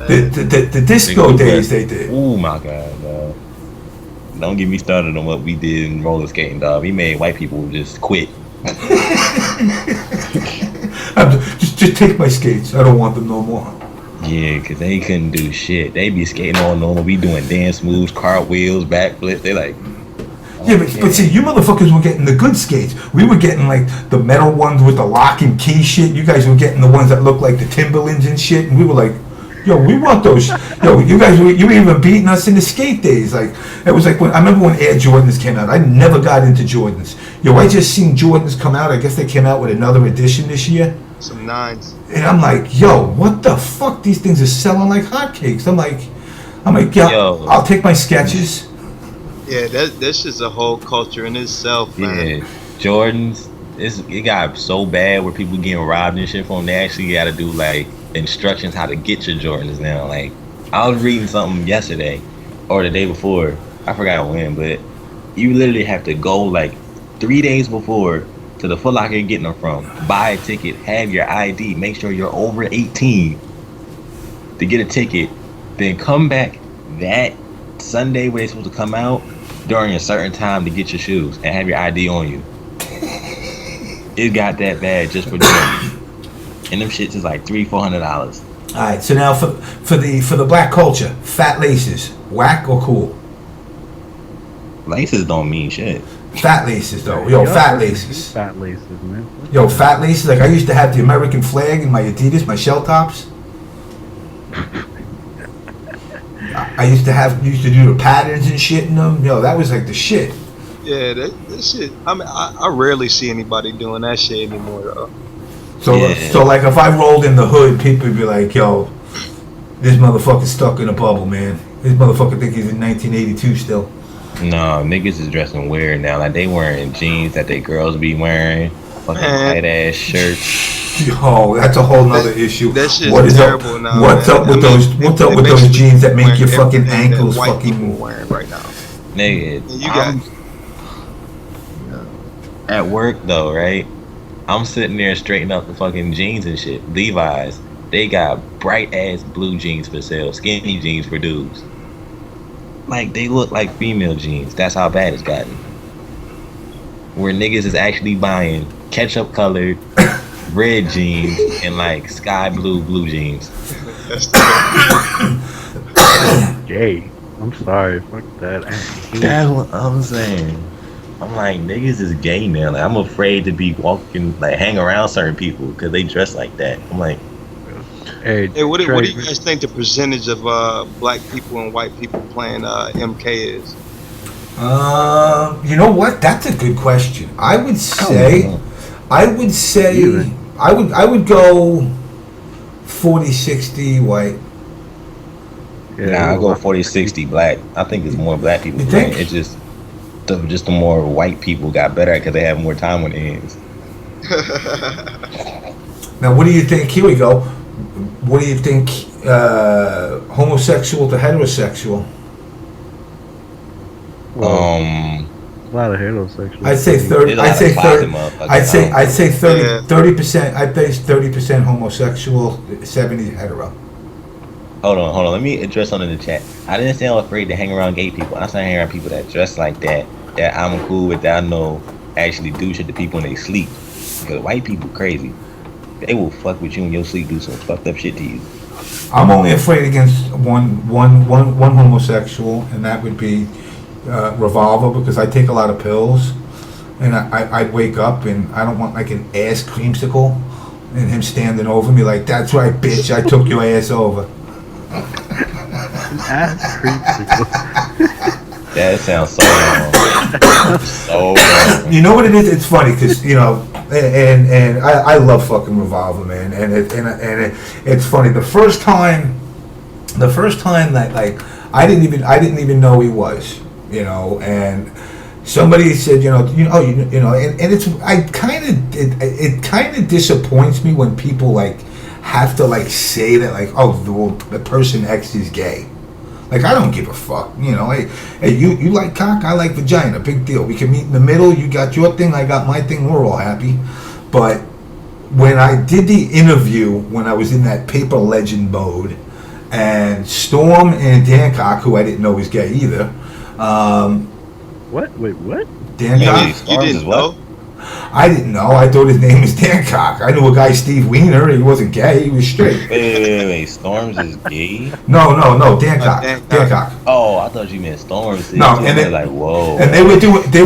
they did. The disco days they did. Oh my god, dog. Don't get me started on what we did in roller skating, dog. We made white people just quit. Just take my skates. I don't want them no more. Yeah, because they couldn't do shit. They be skating all normal. We doing dance moves, cartwheels, backflips. They like... Yeah, but see, you motherfuckers were getting the good skates. We were getting like the metal ones with the lock and key shit. You guys were getting the ones that looked like the Timberlands and shit. And we were like, yo, we want those. Yo, you were even beating us in the skate days. Like, it was like I remember when Air Jordans came out. I never got into Jordans. Yo, I just seen Jordans come out. I guess they came out with another edition this year. Some 9s. And I'm like, yo, what the fuck? These things are selling like hotcakes. I'm like, yo, I'll take my Skechers. Yeah, that's just a whole culture in itself, man. Yeah, Jordans. It got so bad where people getting robbed and shit from. They actually got to do like instructions how to get your Jordans now. Like, I was reading something yesterday or the day before. I forgot when, but you literally have to go like 3 days before to the Foot Locker you're getting them from, buy a ticket, have your ID, make sure you're over 18 to get a ticket, then come back that Sunday where they're supposed to come out during a certain time to get your shoes and have your ID on you. It got that bad just for Jordans. And them shits is like $300-400. All right, so now for the black culture, fat laces, whack or cool? Laces don't mean shit. Fat laces though, yo, fat laces. Fat laces, man. Yo, fat laces. Like I used to have the American flag in my Adidas, my shell tops. I used to do the patterns and shit in them. Yo, that was like the shit. Yeah, that shit. I mean, I rarely see anybody doing that shit anymore, though. So like if I rolled in the hood, people would be like, yo, this motherfucker's stuck in a bubble, man. This motherfucker think he's in 1982 still. No, niggas is dressing weird now. Like they wearing jeans that they girls be wearing, fucking tight ass shirts. Yo, that's a whole nother issue. That shit's terrible now. What's up with those jeans that make your fucking ankles fucking wearing right now? Nigga, you got at work though, right? I'm sitting there straightening up the fucking jeans and shit. Levi's, they got bright ass blue jeans for sale, skinny jeans for dudes. like they look like female jeans. That's how bad it's gotten. Where niggas is actually buying ketchup colored red jeans and like sky blue jeans. Gay. I'm sorry. Fuck that. That's what I'm saying. I'm like, niggas is gay now. Like, I'm afraid to be walking, like, hang around certain people because they dress like that. I'm like, Hey, What do you guys think the percentage of black people and white people playing MK is? You know what? That's a good question. I would say I would go 40-60 white. Nah, I go 40-60 black. I think it's more black people You playing. think? It's just the more white people got better because they have more time on their hands. Now, what do you think? Here we go. What do you think? Homosexual to heterosexual? A lot of heterosexual. I'd say 30. I'd say 30. I'd say 30%. I'd say 30% homosexual, 70 hetero. Hold on. Let me address something in the chat. I didn't say I'm afraid to hang around gay people. I said hang around people that dress like that I'm cool with, that I know actually do shit to people when they sleep. Because white people crazy. They will fuck with you in your sleep, do some fucked up shit to you. I'm only afraid against one homosexual, and that would be Revolver, because I take a lot of pills, and I'd wake up and I don't want like an ass creamsicle, and him standing over me like, "That's right, bitch, I took your ass over." Ass creamsicle. That sounds so wrong. So wrong. You know what it is? It's funny because and I love fucking Revolver, man, and it's funny. The first time that like I didn't even know he was, and somebody said, and it's it kind of disappoints me when people like have to like say that like, oh, the person X is gay. Like, I don't give a fuck, hey, you like cock, I like vagina, big deal. We can meet in the middle, you got your thing, I got my thing, we're all happy. But when I did the interview, when I was in that paper legend mode, and Storm and Dancock, who I didn't know was gay either. What? Wait, what? Dancock? You didn't know? I didn't know. I thought his name was Dancock. I knew a guy, Steve Wiener. He wasn't gay. He was straight. Wait. Storms is gay? No. Dancock. Dancock. Oh, I thought you meant Storms. No, and they're like, whoa. And they were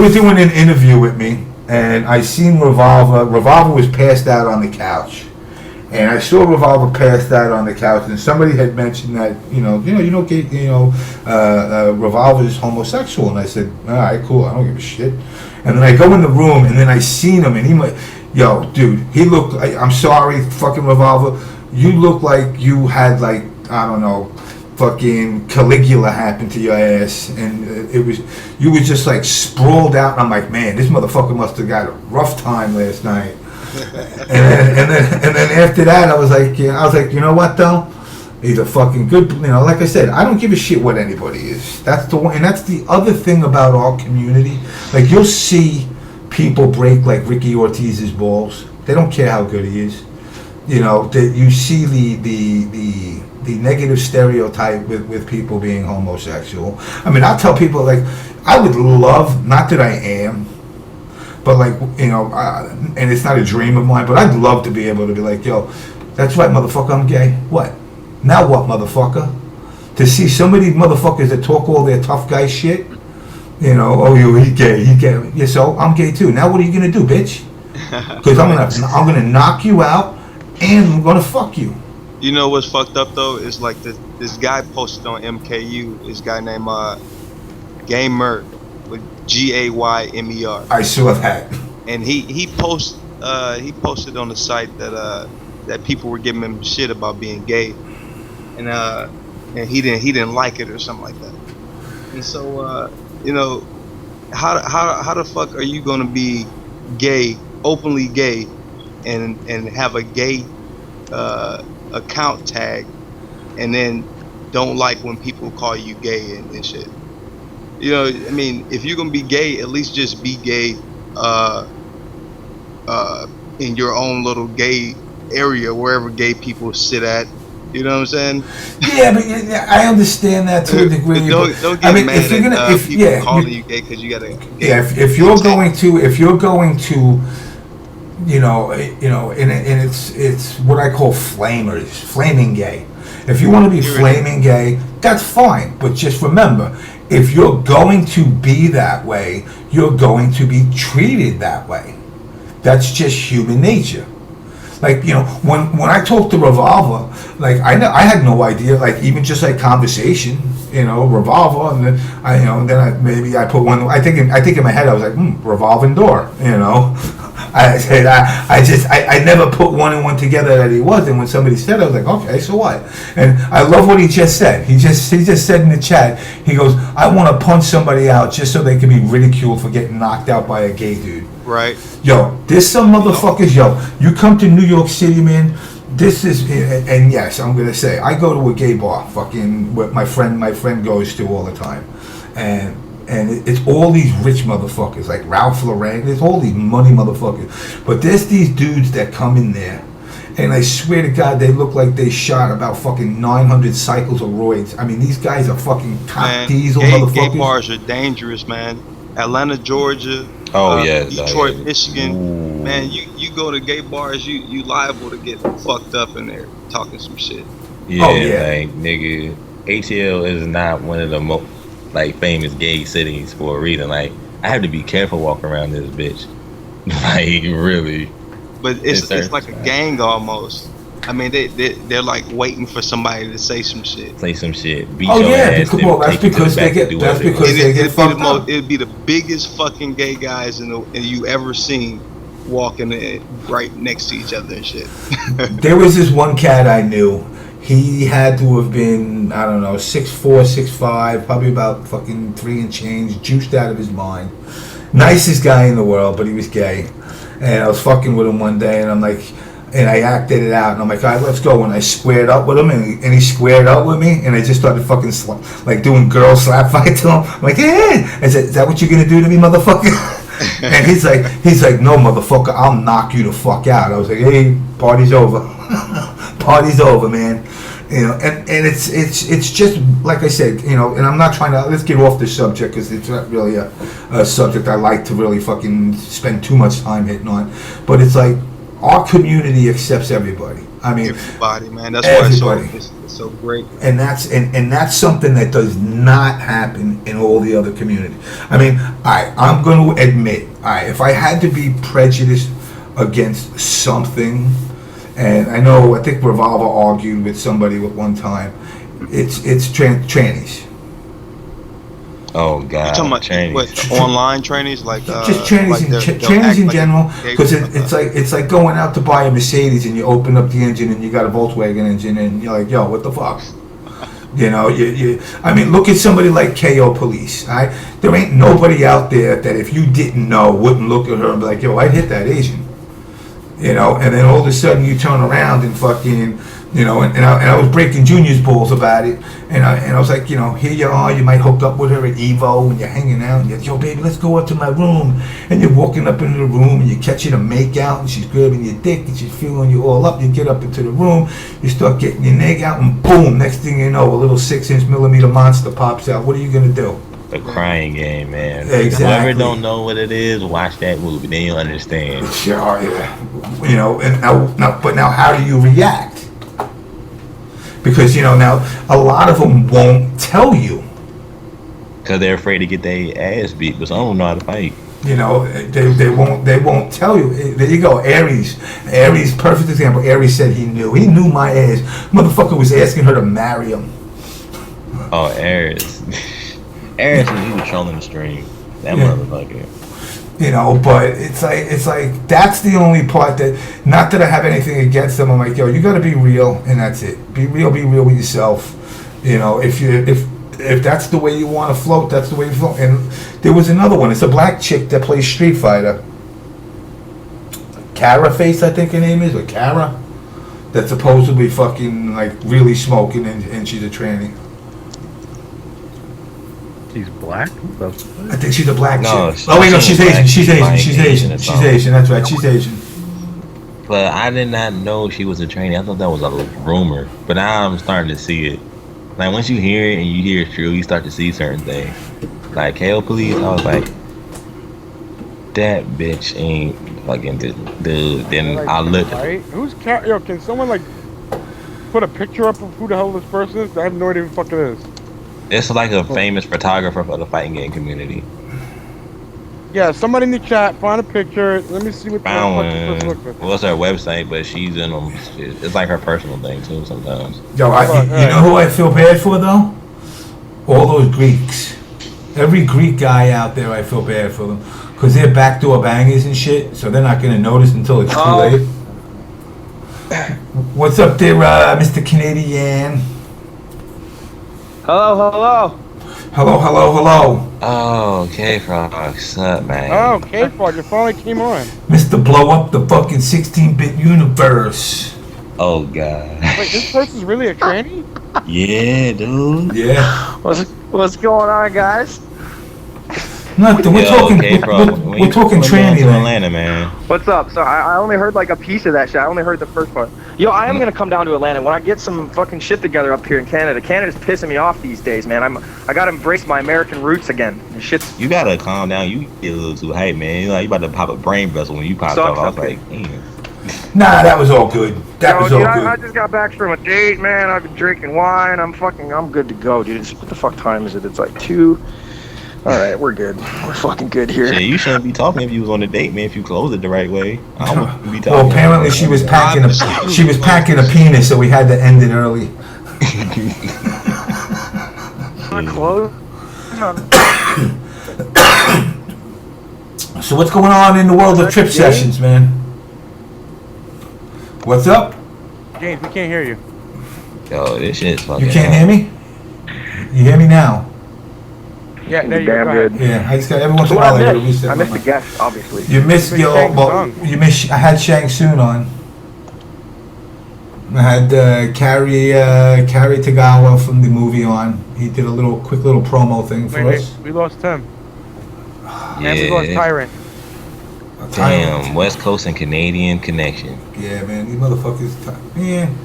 doing an interview with me, and I seen Revolver. Revolver was passed out on the couch, and I saw Revolver passed out on the couch, and somebody had mentioned that Revolver's homosexual, and I said, all right, cool. I don't give a shit. And then I go in the room, and then I seen him, and dude, he looked like, I'm sorry, fucking Revolver, you look like you had like, I don't know, fucking Caligula happen to your ass, and you was just like sprawled out, and I'm like, man, this motherfucker must have got a rough time last night. and then after that, I was like, you know what though? He's a fucking good, like I said, I don't give a shit what anybody is. That's the one, and that's the other thing about our community. Like, you'll see people break like Ricky Ortiz's balls. They don't care how good he is. That you see the negative stereotype with people being homosexual. I mean, I'll tell people, like, I would love, not that I am, but like, and it's not a dream of mine, but I'd love to be able to be like, yo, that's right, motherfucker, I'm gay. What? Now what, motherfucker? To see some of these motherfuckers that talk all their tough guy shit, he gay. Yeah, so I'm gay too. Now what are you gonna do, bitch? Because I'm gonna knock you out, and I'm gonna fuck you. You know what's fucked up though? Is like this guy posted on MKU. This guy named Gamer with Gaymer. I saw that. And he posted on the site that people were giving him shit about being gay. And he didn't like it or something like that. And so how the fuck are you gonna be gay, openly gay, and have a gay account tag, and then don't like when people call you gay and shit? I mean, if you're gonna be gay, at least just be gay in your own little gay area, wherever gay people sit at, You know what I'm saying? Yeah, but yeah, I understand that to a degree. Don't get I mean, mad if you're gonna, at people yeah, calling you gay because you got a gay. yeah, if you're going to, you know, and it's what I call flamers, flaming gay. If you want to be flaming gay, that's fine. But just remember, if you're going to be that way, you're going to be treated that way. That's just human nature. Like, you know, when I talked to Revolver, like I had no idea, like even just like conversation, you know, Revolver, and then maybe I put one. I think in my head I was like, revolving door, you know. I said I never put one and one together that he was, and when somebody said it, I was like, okay, so what? And I love what he just said. He just said in the chat, he goes, I want to punch somebody out just so they can be ridiculed for getting knocked out by a gay dude. Right. Yo, there's some motherfuckers. Yo, you come to New York City, man. This is, and yes, I'm gonna say, I go to a gay bar, fucking, what my friend goes to all the time, and it's all these rich motherfuckers, like Ralph Lauren. There's all these money motherfuckers, but there's these dudes that come in there, and I swear to God, they look like they shot about fucking 900 cycles of roids. I mean, these guys are fucking top diesel motherfuckers. Gay bars are dangerous, man. Atlanta, Georgia. Detroit, Michigan. Ooh. Man, you go to gay bars, you liable to get fucked up in there talking some shit. Yeah, yeah. like nigga, ATL is not one of the most like famous gay cities for a reason. Like I have to be careful walking around this bitch. Like really. But it's like a gang almost. I mean, they're like waiting for somebody to say some shit. Beat oh your yeah, ass, that's because they get fucked up. It'd be the biggest fucking gay guys you ever seen walking right next to each other and shit. There was this one cat I knew. He had to have been, I don't know, 6'4", 6'5", probably about fucking 3 and change, juiced out of his mind. Nicest guy in the world, but he was gay. And I was fucking with him one day, and I'm like, and I acted it out, and I'm like, all right, let's go. And I squared up with him, and he squared up with me, and I just started fucking like doing girl slap fight to him. I'm like, hey! I said, is that what you're gonna do to me, motherfucker? And he's like, no, motherfucker, I'll knock you the fuck out. I was like, hey, party's over. Party's over, man. You know, and it's just like I said, you know, and I'm not trying to, let's get off the subject because it's not really a subject I like to really fucking spend too much time hitting on, but it's like our community accepts everybody. I mean, everybody, man. That's why it's so great. And that's something that does not happen in all the other communities. I mean, I'm going to admit, if I had to be prejudiced against something. And I think Revolver argued with somebody at one time. It's trannies. Oh God! You talking about trannies. What, online trannies, like just trannies, like trannies in general? Because it's like going out to buy a Mercedes and you open up the engine and you got a Volkswagen engine and you're like, yo, what the fuck? You know, I mean, look at somebody like KO Police. There ain't nobody out there that if you didn't know wouldn't look at her and be like, yo, I'd hit that Asian. You know, and then all of a sudden you turn around and fucking, you know, and I was breaking Junior's balls about it, and I was like, you know, here you are, you might hook up with her at Evo, and you're hanging out, and you're like, yo, baby, let's go up to my room, and you're walking up into the room, and you're catching a make out, and she's grabbing your dick, and she's feeling you all up, you get up into the room, you start getting your neg out, and boom, next thing you know, a little 6-inch millimeter monster pops out. What are you gonna do? The crying game, man. Exactly. Whoever don't know what it is, watch that movie. Then you'll understand. Sure, yeah. You know, and now how do you react? Because, you know, now a lot of them won't tell you. Because they're afraid to get their ass beat, but some of them know how to fight. You know, they won't tell you. There you go, Aries, perfect example. Aries said he knew my ass. Motherfucker was asking her to marry him. Oh, Aries. Aries, he was trolling the stream. That motherfucker. You know, but it's like that's the only part that, not that I have anything against them. I'm like, yo, you got to be real, and that's it. Be real with yourself. You know, if that's the way you want to float, that's the way you float. And there was another one. It's a black chick that plays Street Fighter. Cara Face, I think her name is, or Cara. That's supposedly fucking like really smoking, and she's a tranny. She's black? I think she's a black chick. No, Oh wait, no, she's Asian. She's Asian. Asian. She's Asian. That's right. She's Asian. But I did not know she was a trainee. I thought that was a rumor. But now I'm starting to see it. Like once you hear it and you hear it's true, you start to see certain things. Like KO Police, I was like, that bitch ain't fucking dude. Then Like, I looked. right? Yo, can someone like put a picture up of who the hell this person is? I have no idea who the fuck it is. It's like a famous photographer for the fighting game community. Yeah, somebody in the chat, find a picture. Let me see what the Found fuck this person looks one. like. Well, it's her website, but she's in them. It's like her personal thing too sometimes. Yo, you know who I feel bad for though? All those Greeks. Every Greek guy out there, I feel bad for them because they're backdoor bangers and shit. So they're not gonna notice until it's too late. What's up there, Mr. Canadian? Hello. Hello. Oh, K-Frog, what's up, man? Oh, K-Frog, you finally came on. Mr. Blow Up the fucking 16-bit universe. Oh god. Wait, this person's really a tranny? Yeah, dude. Yeah. What's going on, guys? Nothing. We're talking. We're talking tranny to land. Atlanta, man. What's up? So I only heard like a piece of that shit. I only heard the first part. Yo, I am gonna come down to Atlanta when I get some fucking shit together up here in Canada. Canada's pissing me off these days, man. I gotta embrace my American roots again. Shit's You gotta calm down. You get a little too hype, man. Like you about to pop a brain vessel when you popped off. I was like, damn. Nah, that was all good. That was all dude, good. I just got back from a date, man. I've been drinking wine. I'm good to go, dude. What the fuck time is it? It's like 2. All right, we're good. We're fucking good here. Shit, you shouldn't be talking if you was on a date, man. If you close it the right way, I wouldn't be talking. Well, apparently she was packing a penis, so we had to end it early. Close. So what's going on in the world of trip sessions, man? What's up? James, we can't hear you. Yo, this shit's fucking. You can't hear me? You hear me now? Yeah, there you Damn go. good. Yeah, I just got every once in a What while I I gotta missed? reset I my missed the mic. guest, obviously. You missed Shang Tsung. you missed. I had Shang Soon on. I had Cary Tagawa from the movie on. He did a quick little promo thing for Wait, us. we lost Tim. Yeah. And we lost Tyrant. Damn, West Coast and Canadian connection. Yeah, man, these motherfuckers. Man.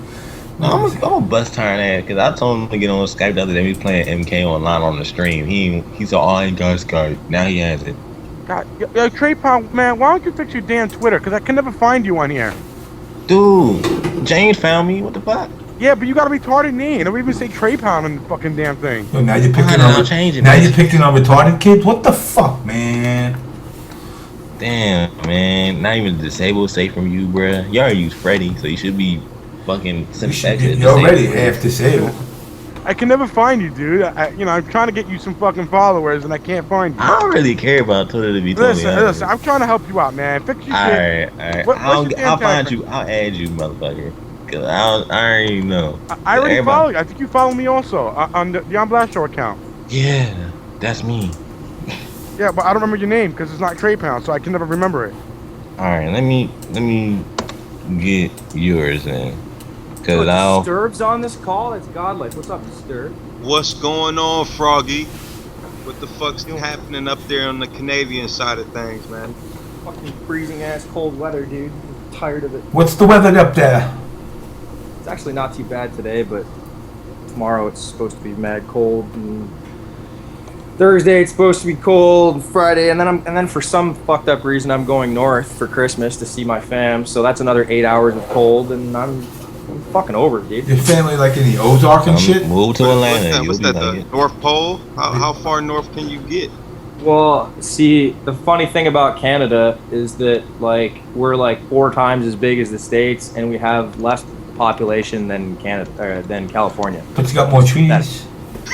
No, I'm a bust Tyrant ass because I told him to get on Skype the other day. We was playing MK online on the stream. He said, "Oh, I ain't got Skype." Now he has it. God, yo, TrePound, man, why don't you fix your damn Twitter? Because I can never find you on here. Dude, James found me. What the fuck? Yeah, but you got a retarded name. Don't even say TrePound in the fucking damn thing. Yo, now you're Why picking did I on. change it, Now man? you're picking on retarded kids. What the fuck, man? Damn, man. Not even disabled safe from you, bruh. You already use Freddy, so you should be fucking sympathetic. You're already half disabled. I can never find you, dude. I'm trying to get you some fucking followers, and I can't find you. I don't really care about Twitter to be totally honest. Listen, I'm trying to help you out, man. Fix your shit. Alright. What's your damn I'll find tag? you. I'll add you, motherfucker. Cause I already know. I already Everybody- follow you. I think you follow me also on the On Blast Show account. Yeah, that's me. Yeah, but I don't remember your name because it's not TrePound, so I can never remember it. Alright, let me get yours then. Cause I'll Dztrbed's on this call. It's godlike. What's up, Dztrbed? What's going on, Froggy? What the fuck's happening up there on the Canadian side of things, man? Fucking freezing ass cold weather, dude. I'm tired of it. What's the weather up there? It's actually not too bad today, but tomorrow it's supposed to be mad cold, and Thursday it's supposed to be cold, and Friday, and then for some fucked up reason I'm going north for Christmas to see my fam. So that's another 8 hours of cold, and I'm fucking over it, dude. Your family like in the Ozark and shit? move to Atlanta. What's You'll that, be the like it. North Pole? How far north can you get? Well, see, the funny thing about Canada is that like we're like 4 times as big as the States, and we have less population than than California. But you got more trees.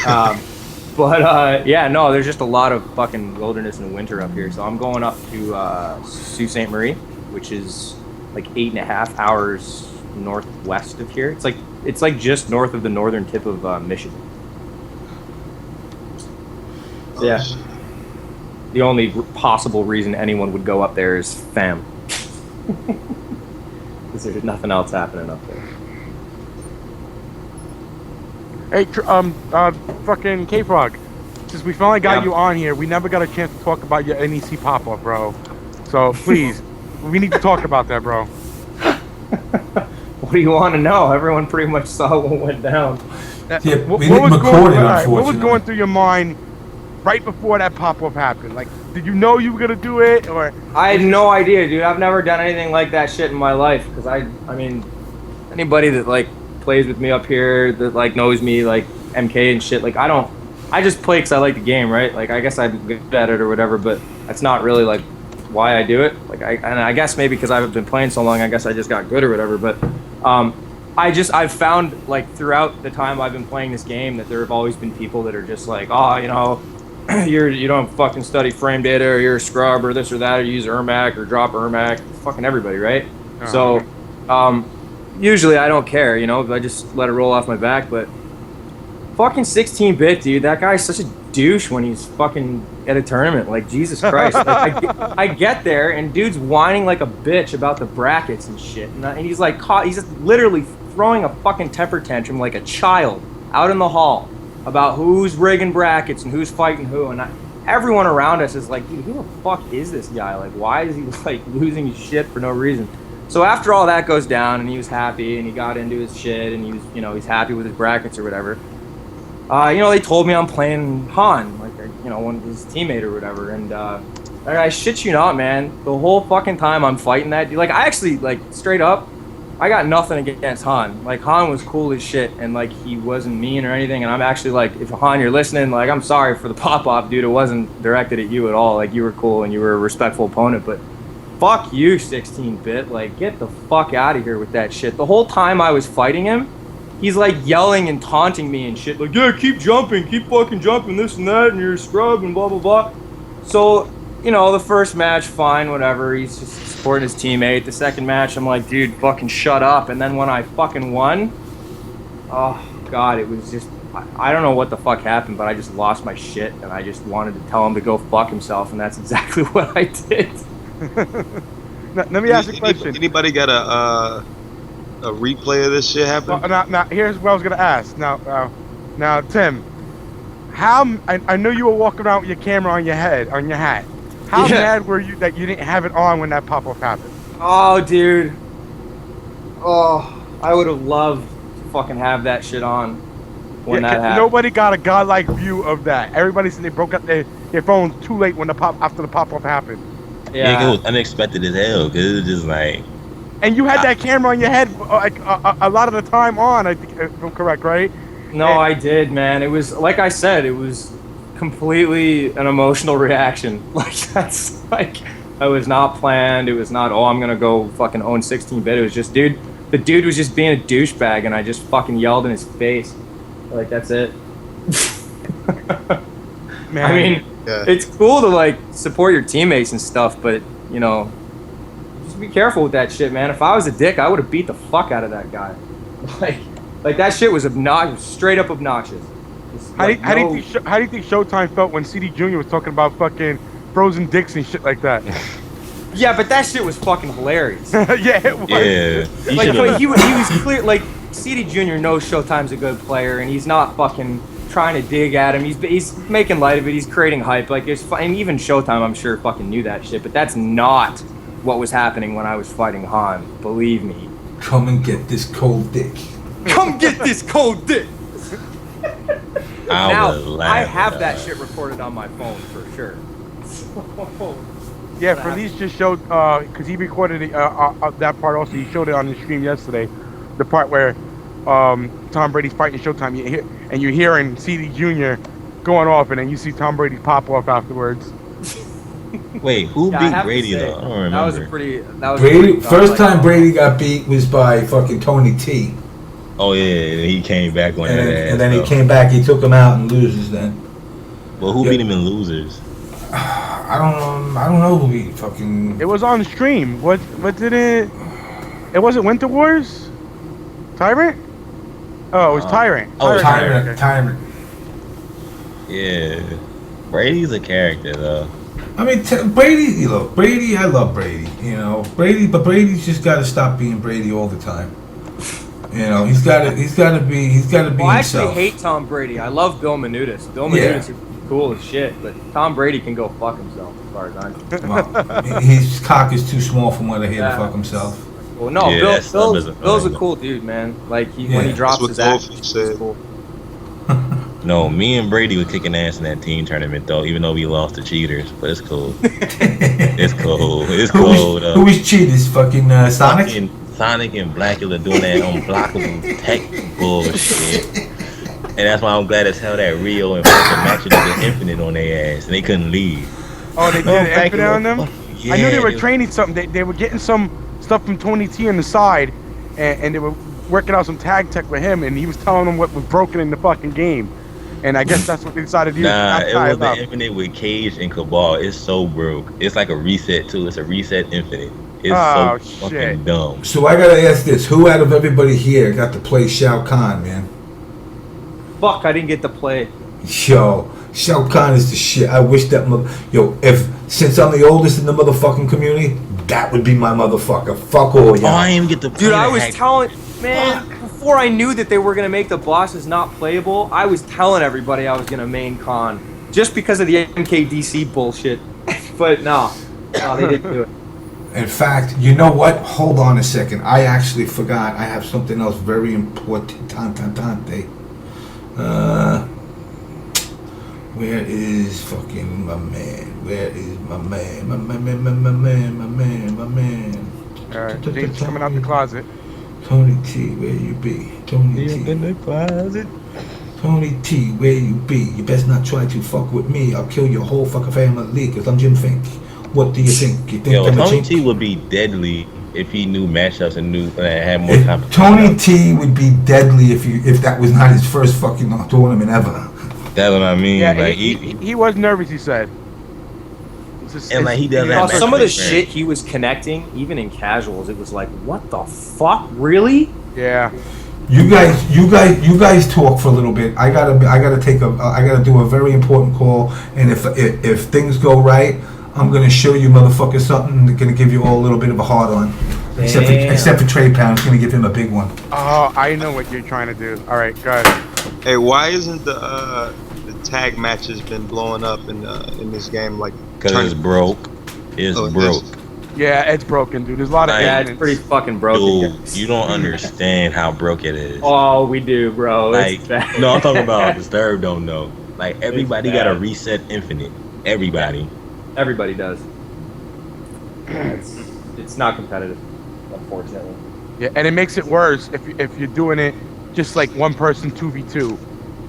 Yeah, no, there's just a lot of fucking wilderness and winter up here. So I'm going up to Sault Ste. Marie, which is like 8.5 hours northwest of here. It's like just north of the northern tip of Michigan. So, yeah. The only possible reason anyone would go up there is fam. Because there's nothing else happening up there. Hey, fucking K-Frog. Since we finally got you on here, we never got a chance to talk about your NEC pop-up, bro. So please, we need to talk about that, bro. What do you want to know? Everyone pretty much saw what went down. Yeah, What we was didn't record it, all right, unfortunately. what was going through your mind right before that pop-off happened? Like, did you know you were gonna do it, or? I had no idea, dude. I've never done anything like that shit in my life. Cause I mean, anybody that like plays with me up here that like knows me, like MK and shit, like I just play because I like the game, right? Like I guess I'm good at it or whatever, but that's not really like why I do it. Like I guess maybe because I've been playing so long, I guess I just got good or whatever. But I've found like throughout the time I've been playing this game that there have always been people that are just like, oh, you know, you don't fucking study frame data, or you're a scrub or this or that, or you use Ermac or drop Ermac. Fucking everybody, right? So usually I don't care, you know, I just let it roll off my back. But fucking 16-bit, dude, that guy's such a douche when he's fucking at a tournament. Like, Jesus Christ. Like, I get there, and dude's whining like a bitch about the brackets and shit. And he's like, he's just literally throwing a fucking temper tantrum like a child out in the hall about who's rigging brackets and who's fighting who. And everyone around us is like, dude, who the fuck is this guy? Like, why is he like losing his shit for no reason? So after all that goes down, and he was happy, and he got into his shit, and he was, you know, he's happy with his brackets or whatever. You know, they told me I'm playing Han, like, you know, one of his teammate or whatever, and I shit you not, man, the whole fucking time I'm fighting that dude, like, I actually, like, straight up, I got nothing against Han. Like, Han was cool as shit, and, like, he wasn't mean or anything, and I'm actually, like, if Han, you're listening, like, I'm sorry for the pop-off, dude, it wasn't directed at you at all, like, you were cool, and you were a respectful opponent, but fuck you, 16-bit, like, get the fuck out of here with that shit. The whole time I was fighting him, he's like yelling and taunting me and shit, like, yeah, keep jumping, keep fucking jumping, this and that, and you're a scrub and blah blah blah. So, you know, the first match, fine, whatever, he's just supporting his teammate. The second match, I'm like, dude, fucking shut up. And then when I fucking won, oh god, it was just, I don't know what the fuck happened, but I just lost my shit, and I just wanted to tell him to go fuck himself, and that's exactly what I did. Now, let me ask you a question. Anybody got a replay of this shit happen? Now, here's what I was gonna ask. Now, Tim, how I know you were walking around with your camera on your head, on your hat. How mad were you that you didn't have it on when that pop-off happened? Oh, dude. Oh, I would have loved to fucking have that shit on when that happened. Nobody got a godlike view of that. Everybody said they broke up their phones too late when after the pop-off happened. Yeah, it was unexpected as hell, because it was just like... And you had that camera on your head like a lot of the time on, I think, if I'm correct, right? No, I did, man. It was, like I said, it was completely an emotional reaction. Like, that's, like, it was not planned. It was not, oh, I'm gonna go fucking own 16-bit. It was just, dude, the dude was just being a douchebag, and I just fucking yelled in his face. Like, that's it. Man. I mean, it's cool to, like, support your teammates and stuff, but, you know, just be careful with that shit, man. If I was a dick, I would have beat the fuck out of that guy. Like that shit was obnoxious, straight up obnoxious. How do you think Showtime felt when CD Jr. was talking about fucking frozen dicks and shit like that? Yeah, but that shit was fucking hilarious. Yeah, it was. Yeah. Like, he was clear. Like, CD Jr. knows Showtime's a good player, and he's not fucking trying to dig at him. He's making light of it. He's creating hype. Like, it's fine. And even Showtime, I'm sure, fucking knew that shit. But that's not what was happening when I was fighting Han. Believe me. Come and get this cold dick. Come get this cold dick. I have that that shit recorded on my phone for sure. Yeah, Felice just showed, because he recorded that part also. He showed it on the stream yesterday. The part where Tom Brady's fighting Showtime, and you're hearing CD Jr. going off, and then you see Tom Brady pop off afterwards. Wait, who beat Brady though? I don't remember. That was Brady. First time Brady got beat was by fucking Tony T. Oh yeah, he came back when and then he came back. He took him out in losers. Then. Well, who beat him in losers? I don't know who beat fucking. It was on the stream. What did it? It wasn't Winter Wars. Tyrant. Oh, it was Tyrant. Tyrant. Yeah, Brady's a character though. I mean, Brady. You know, Brady. I love Brady. You know, Brady. But Brady's just got to stop being Brady all the time. You know, he's got to be himself. I actually hate Tom Brady. I love Bill Menudas. Bill Menudas is cool as shit, but Tom Brady can go fuck himself as far as I'm concerned. Well, his cock is too small for him to fuck himself. Well, no, Yeah, Bill, that sub is Bill's a annoying. cool dude, man. Like when Yeah. he drops That's his what act, Dolphin he's said. cool. No, me and Brady were kicking ass in that team tournament though, even though we lost to cheaters. But it's cool. It's cool. It's cool though. Who is cheaters? Fucking Sonic? Fucking Sonic and Blackula doing that unblockable tech bullshit. And that's why I'm glad as hell that Rio and fucking Max did Infinite on their ass and they couldn't leave. Oh, they did Oh, an Infinite on them? Yeah, I knew they were dude. training something. They were getting some stuff from Tony T on the side, and they were working out some tag tech with him, and he was telling them what was broken in the fucking game. And I guess that's what they decided to do. Nah, That's it how I was the love. Infinite with Cage and Cabal. It's so broke. It's like a reset too. It's a reset Infinite. It's Oh, so shit. fucking dumb. So I gotta ask this: who out of everybody here got to play Shao Kahn, man? Fuck, I didn't get to play. Yo, Shao Kahn is the shit. I wish that since I'm the oldest in the motherfucking community, that would be my motherfucker. Fuck all y'all. Oh, I didn't get to play Dude, I that was hack- telling, man, before I knew that they were gonna make the bosses not playable, I was telling everybody I was gonna main con just because of the MKDC bullshit. But no, they didn't do it. In fact, you know what? Hold on a second. I actually forgot. I have something else very important. Where is fucking my man? Where is my man? My man. Alright, James coming out the closet. Tony T, where you be? Tony in T. the closet. Tony T, where you be? You best not try to fuck with me. I'll kill your whole fucking family, cause I'm Jim Fink. What do you think? You think Yo, I'm a Tony chink? T would be deadly if he knew matchups and knew had more competition. Tony T would be deadly if that was not his first fucking tournament ever. That's what I mean. Yeah, like he was nervous, he said. It's just- And, like, he does that Oh, match some of the like that. shit he was connecting, even in casuals, it was like, what the fuck, really? Yeah. You guys talk for a little bit. I gotta do a very important call, and if things go right, I'm gonna show you motherfuckers something that's gonna give you all a little bit of a hard on. Except for TrePound, it's gonna give him a big one. Oh, I know what you're trying to do. Alright, go ahead. Hey, why isn't the tag matches been blowing up in this game? Like, because it's broke. It's Oh, it broke. is. Yeah, it's broken, dude. There's a lot of Yeah, it's evidence. pretty fucking broken. Dude, you don't understand how broke it is. Oh, we do, bro. Like, It's bad. no, I'm talking about Dztrbed don't know. Like, everybody got a bad. reset Infinite. Everybody. Everybody does. It's not competitive, unfortunately. Yeah, and it makes it worse if you're doing it just like one person 2v2.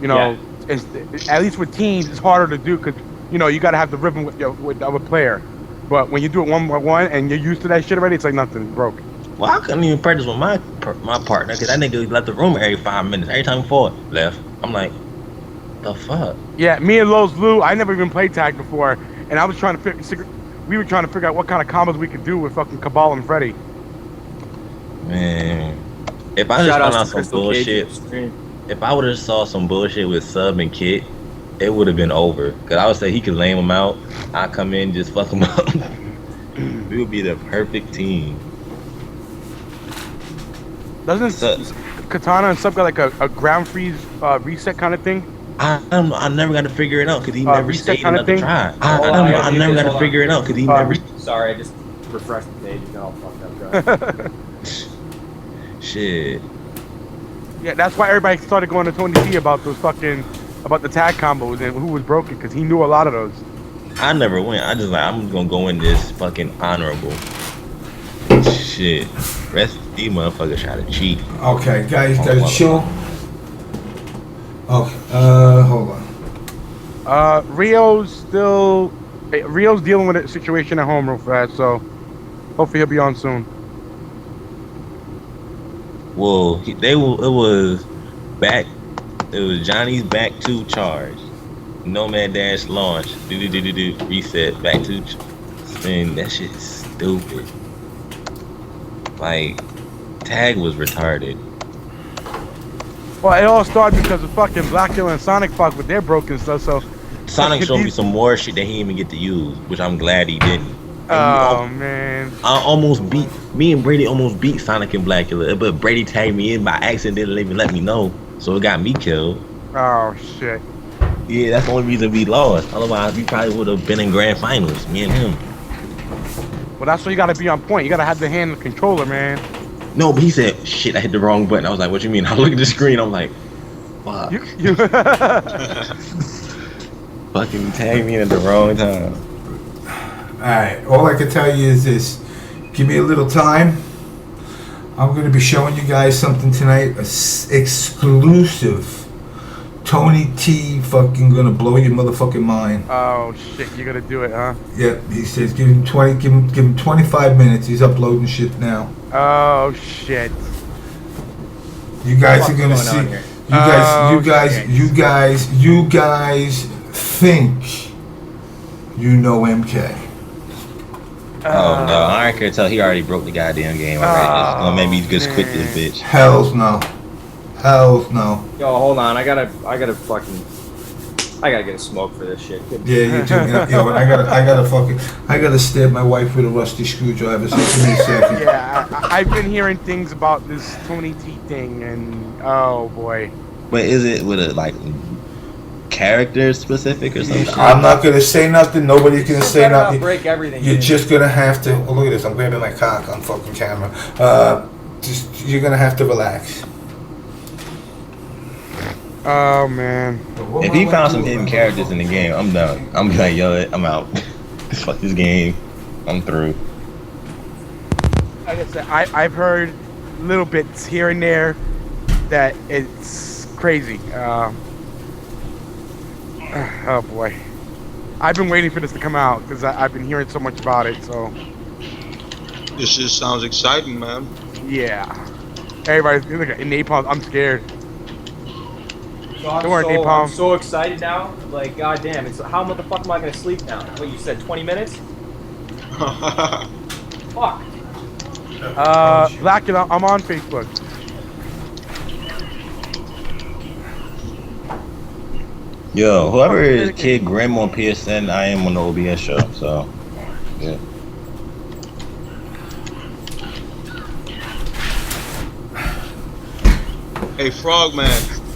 You know, at least with teams, it's harder to do because you know you got to have the rhythm with the other player. But when you do it 1v1 and you're used to that shit already, it's like nothing. It's broke. Well, I couldn't even practice with my partner because that nigga left the room every 5 minutes. Every time we fought, left. I'm like, the fuck? Yeah, me and Lowe's Lou, I never even played tag before, and I was trying to we were trying to figure out what kind of combos we could do with fucking Cabal and Freddy. Man. If I just Shout found out out to some Crystal bullshit, Cage stream. if I would have saw some bullshit with Sub and Kit, it would have been over. Because I would say he could lame him out. I come in, just fuck him up. We would be the perfect team. Doesn't So- Katana and Sub got like a ground freeze reset kind of thing? I never got to figure it out because he never reset stayed kinda another thing? try. Hold on, I never got to hold figure on. it out because he never. Sorry, I just refreshed the page and all fucked up. Guys. Shit. Yeah, that's why everybody started going to Tony T about the tag combos and who was broken because he knew a lot of those. I never went. I just like I'm gonna go in this fucking honorable. Shit. Rest of these motherfuckers try to cheat. Okay, guys, Oh, chill. Okay, hold on. Rio's dealing with a situation at home real fast, so hopefully he'll be on soon. Well, it was Johnny's back 2 charge. Nomad dash launch. Reset. Back 2 spin. That shit is stupid. Like, tag was retarded. Well, it all started because of fucking Blackula and Sonic fuck with their broken stuff, so... Sonic showed me some more shit that he didn't even get to use, which I'm glad he didn't. Oh, man. Me and Brady almost beat Sonic and Blackula, but Brady tagged me in by accident, didn't even let me know, so it got me killed. Oh, shit. Yeah, that's the only reason we lost. Otherwise, we probably would have been in grand finals, me and him. Well, that's why you gotta be on point. You gotta have the hand of the controller, man. No, but he said, shit, I hit the wrong button. I was like, what you mean? I look at the screen, I'm like, fuck. You Fucking tag me in at the wrong time. Alright, all I can tell you is this. Give me a little time. I'm going to be showing you guys something tonight. Exclusive. Tony T fucking gonna blow your motherfucking mind. Oh shit, you're gonna do it, huh? Yep, he says give him 25 minutes. He's uploading shit now. Oh shit. You guys are gonna see. You guys think you know MK. Oh no, I can't tell he already broke the goddamn game already. It's gonna make me just quit this bitch. Hells no. Hells no. Yo, hold on. I gotta get a smoke for this shit. Yeah, you do. Yo, and I gotta stab my wife with a rusty screwdriver. So give me a second. Yeah, I've been hearing things about this Tony T thing, and oh boy. But is it with a like character specific or something? I'm not gonna say nothing. Nobody's gonna say nothing. Break everything. You're just gonna have to. Oh, look at this. I'm grabbing my cock on fucking camera. You're gonna have to relax. Oh man. If he found some hidden characters in the game, I'm done. I'm like, yo, I'm out. Fuck this game. I'm through. Like I said, I've heard little bits here and there that it's crazy. Oh boy. I've been waiting for this to come out because I've been hearing so much about it. So. This just sounds exciting, man. Yeah. Everybody's look at Napalm. I'm scared. Don't worry, Napalm. I'm so excited now. Like, goddamn, it's how the fuck am I gonna sleep now? What you said, 20 minutes? Fuck. Black, I'm on Facebook. Yo, whoever is Kid Grim on PSN, I am on the OBS show, so yeah. Hey, Frogman.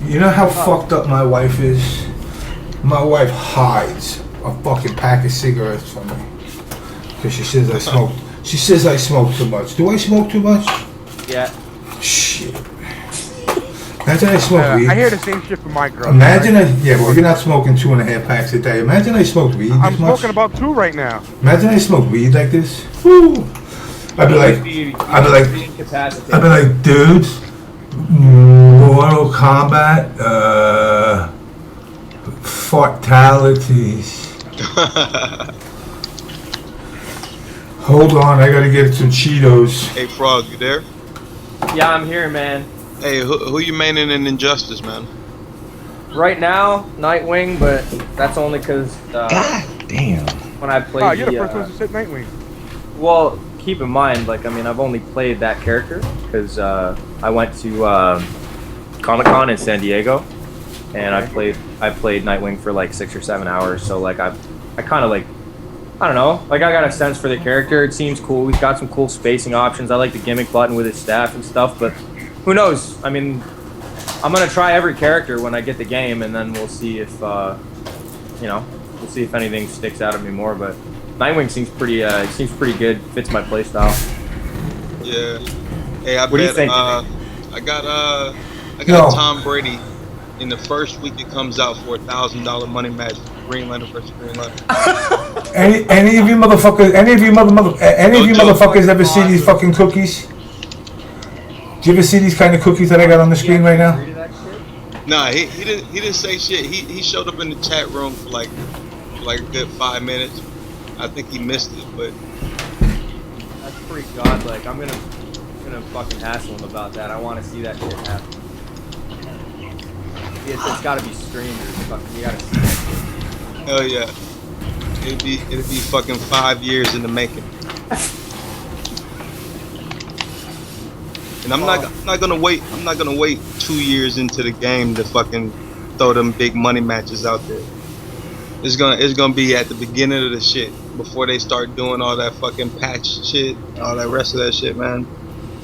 You know how fucked up my wife is? My wife hides a fucking pack of cigarettes from me because she says I smoke. She says I smoke too much. Do I smoke too much? Yeah. Shit. Imagine I smoke weed. I hear the same shit from my girl. Imagine well, you're not smoking 2.5 packs a day. Imagine I smoked weed. I'm smoking about 2 right now. Imagine I smoked weed like this. Woo. I'd be like, dude, Mortal Kombat, fatalities. Hold on, I gotta get some Cheetos. Hey, Frog, you there? Yeah, I'm here, man. Hey, who you maining in Injustice, man? Right now, Nightwing, but that's only because God damn. When I played Oh, you're the first one to sit Nightwing. Well, keep in mind, like, I mean, I've only played that character because I went to Comic-Con in San Diego, and I played Nightwing for like 6 or 7 hours. So like I kind of like, I don't know, like I got a sense for the character. It seems cool. He's got some cool spacing options. I like the gimmick button with his staff and stuff. But who knows? I mean, I'm gonna try every character when I get the game, and then we'll see if we'll see if anything sticks out at me more. But Nightwing seems pretty good. Fits my playstyle. Yeah. Hey, I What do you think? I got Tom Brady in the first week it comes out for $1,000 money match. Green Lantern versus Green Lantern. Any of you motherfuckers ever see these fucking cookies? Do you ever see these kind of cookies that I got on the screen right now? Nah, he didn't say shit. He showed up in the chat room for like a good 5 minutes. I think he missed it, but That's pretty godlike. I'm gonna fucking hassle him about that. I want to see that shit happen. It's gotta be streamed or fucking. You gotta see that shit. hell yeah, it'd be fucking 5 years in the making. And I'm not gonna wait 2 years into the game to fucking throw them big money matches out there. It's gonna be at the beginning of the shit before they start doing all that fucking patch shit, all that rest of that shit, man.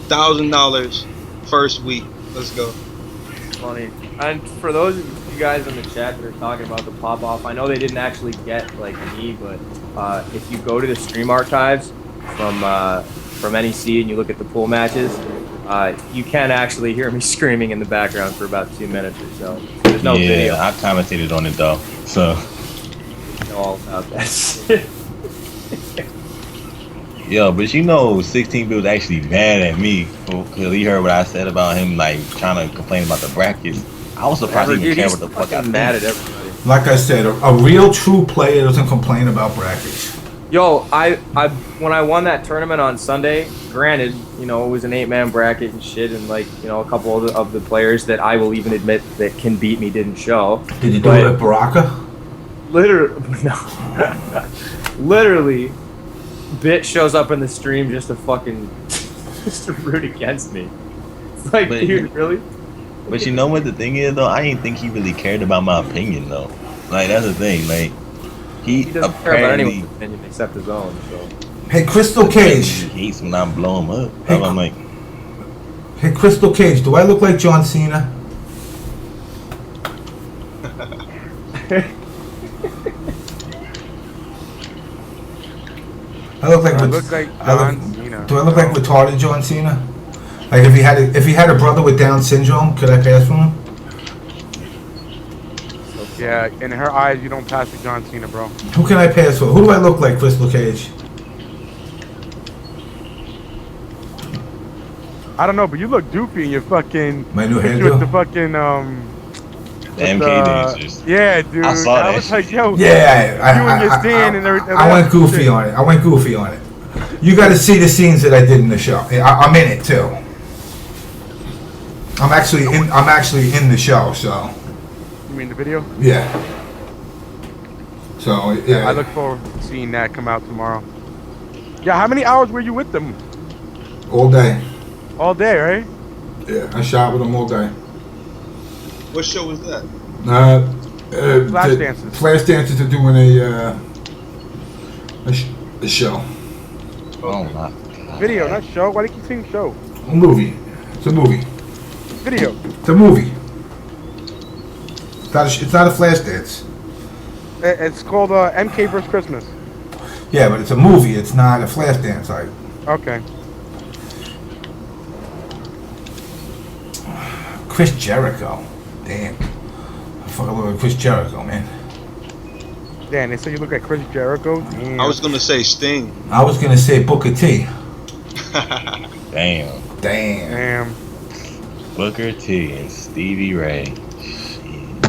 $1,000 first week. Let's go. Funny. And for those of you guys in the chat that are talking about the pop off, I know they didn't actually get like me, but if you go to the stream archives from NEC and you look at the pool matches, you can actually hear me screaming in the background for about 2 minutes or so. There's no video. I commentated on it though, so All about that shit. yo, but 16-bit was actually mad at me because he heard what I said about him, like trying to complain about the brackets. I was surprised he even cared what the fuck I mad think. at everybody. Like I said, a real true player doesn't complain about brackets. Yo, I when I won that tournament on Sunday, granted, it was an 8-man bracket and shit, and like, a couple of the players that I will even admit that can beat me didn't show. Did you do it at Baraka? Literally, no. Literally, Bit shows up in the stream just to fucking just to root against me. It's like, But- dude, really? But you know what the thing is though? I didn't think he really cared about my opinion though. Like that's the thing. Like he He doesn't care about apparently anyone's opinion except his own. So. Hey, Crystal Cage. he hates when I blow him up. Hey, I'm like, Hey, Crystal Cage, do I look like John Cena? I look like I look like John Cena. Do I look like retarded John Cena? Like if he had a brother with Down syndrome, could I pass for him? Yeah, in her eyes, you don't pass for John Cena, bro. Who can I pass for? Who do I look like, Crystal Cage? I don't know, but you look doofy in your fucking. My new picture with the hairdo? fucking the MK dancers. Yeah, dude. I saw that was like, shit. yo. Yeah, you and your stand and everything. I went goofy on it. I went goofy on it. You got to see the scenes that I did in the show. I'm in it too. I'm actually in the show. So You mean the video? yeah. So yeah. I look forward to seeing that come out tomorrow. Yeah, how many hours were you with them? All day. All day, right? Yeah, I shot with them all day. What show was that? Flash dances. Flash dancers are doing a show. oh my god. Video, not show. Why do you keep saying show? A movie. It's a movie. Video. It's a movie. It's not a flash dance. It's called MK vs. Christmas. Yeah, but it's a movie. It's not a flash dance. Like Okay. Chris Jericho. Damn. I fucking look like Chris Jericho, man. Damn, they say you look like Chris Jericho. Damn. I was gonna say Sting. I was gonna say Booker T. Damn. Damn. Damn. Booker T and Stevie Ray.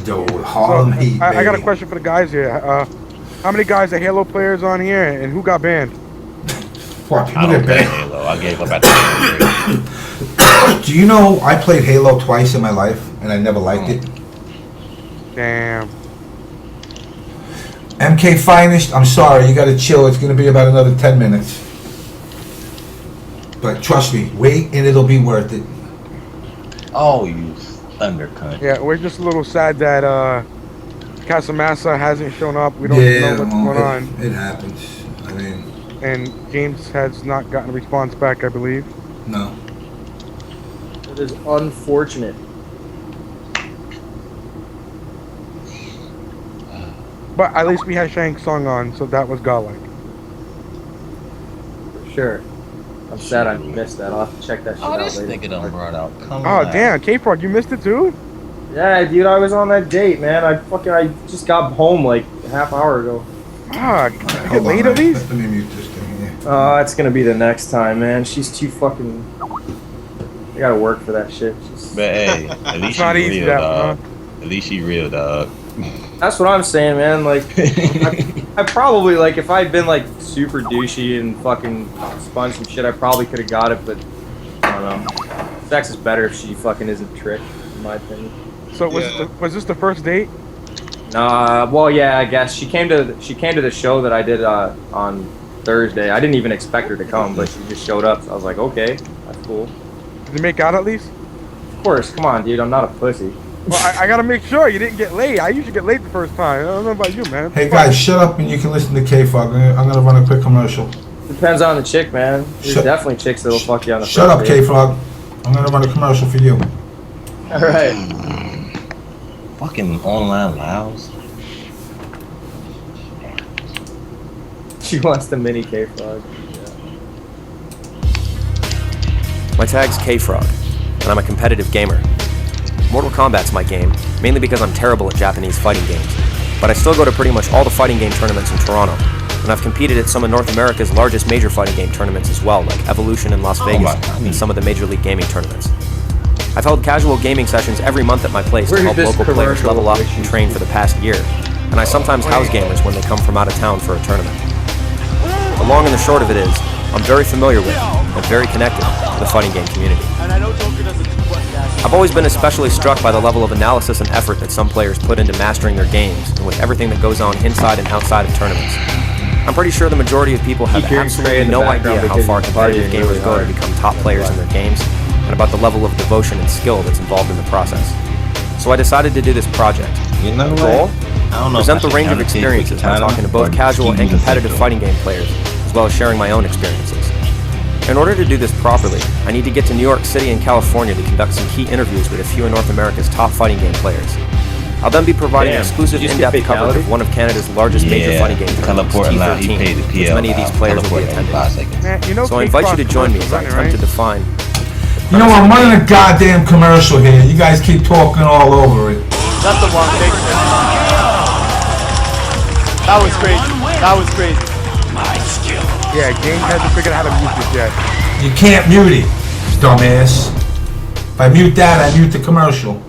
Dude, Harlem Heat, I got a baby. question for the guys here. How many guys are Halo players on here, and who got banned? What, people I don't get play banned? Halo. I gave up at the Do you know I played Halo twice in my life and I never liked it? Damn. MK Finest, I'm sorry, you gotta chill. It's gonna be about another 10 minutes. But trust me, wait and it'll be worth it. Oh, you thunder cunt. Yeah, we're just a little sad that Casamassa hasn't shown up. We don't Yeah, know what's well, going on. it happens. I mean, And James has not gotten a response back, I believe. no. It is unfortunate. But at least we had Shang's song on, so that was godlike. For sure. I'm sad I missed that. I'll have to check that shit Oh, out this later. nigga done brought out. Come Oh, on. damn. K-Frog, you missed it too? Yeah, dude, I was on that date, man. I just got home like a half hour ago. Ah, did you get Hold on, laid at least? Let me mute this thing here. It's gonna be the next time, man. She's too fucking. I gotta work for that shit. But hey, at least It's she not easy, real, that dog. one, At least she real, dog. That's what I'm saying, man. Like, I probably like if I'd been like super douchey and fucking spun some shit, I probably could have got it. But I don't know. Sex is better if she fucking isn't tricked, in my opinion. So was this the first date? Well, yeah, I guess she came to the show that I did on Thursday. I didn't even expect her to come, but she just showed up. So I was like, okay, that's cool. Did you make out at least? Of course, come on, dude. I'm not a pussy. Well, I gotta make sure you didn't get laid. I usually get laid the first time. I don't know about you, man. Hey guys, shut up and you can listen to K-Fog. I'm gonna run a quick commercial. Depends on the chick, man. There's definitely chicks that'll fuck you on the Shut first up, date. K-Frog. I'm gonna run a commercial for you. All right. Fucking online louse. She wants the mini K-Frog. My tag's K-Frog, and I'm a competitive gamer. Mortal Kombat's my game, mainly because I'm terrible at Japanese fighting games, but I still go to pretty much all the fighting game tournaments in Toronto, and I've competed at some of North America's largest major fighting game tournaments as well, like Evolution in Las Vegas and some of the Major League Gaming tournaments. I've held casual gaming sessions every month at my place to help local players level up and train for the past year, and I sometimes house gamers when they come from out of town for a tournament. The long and the short of it is, I'm very familiar with and very connected to the fighting game community. I've always been especially struck by the level of analysis and effort that some players put into mastering their games and with everything that goes on inside and outside of tournaments. I'm pretty sure the majority of people have absolutely no idea how far competitive gamers go to become top players in their games and about the level of devotion and skill that's involved in the process. So I decided to do this project. You know The what? goal? Present the range of experiences by talking to both casual and competitive fighting game players, as well as sharing my own experiences. In order to do this properly, I need to get to New York City and California to conduct some key interviews with a few of North America's top fighting game players. I'll then be providing exclusive in-depth coverage of one of Canada's largest major fighting game tournaments, T13, which many of these players will be attending. Man, you know So I invite you to join me as I attempt to define. You know, I'm running a goddamn commercial here. You guys keep talking all over it. That's the one thing. That was crazy. That was crazy. Yeah, Game hasn't figured out how to mute this yet. You can't mute it, dumbass. If I mute that, I mute the commercial.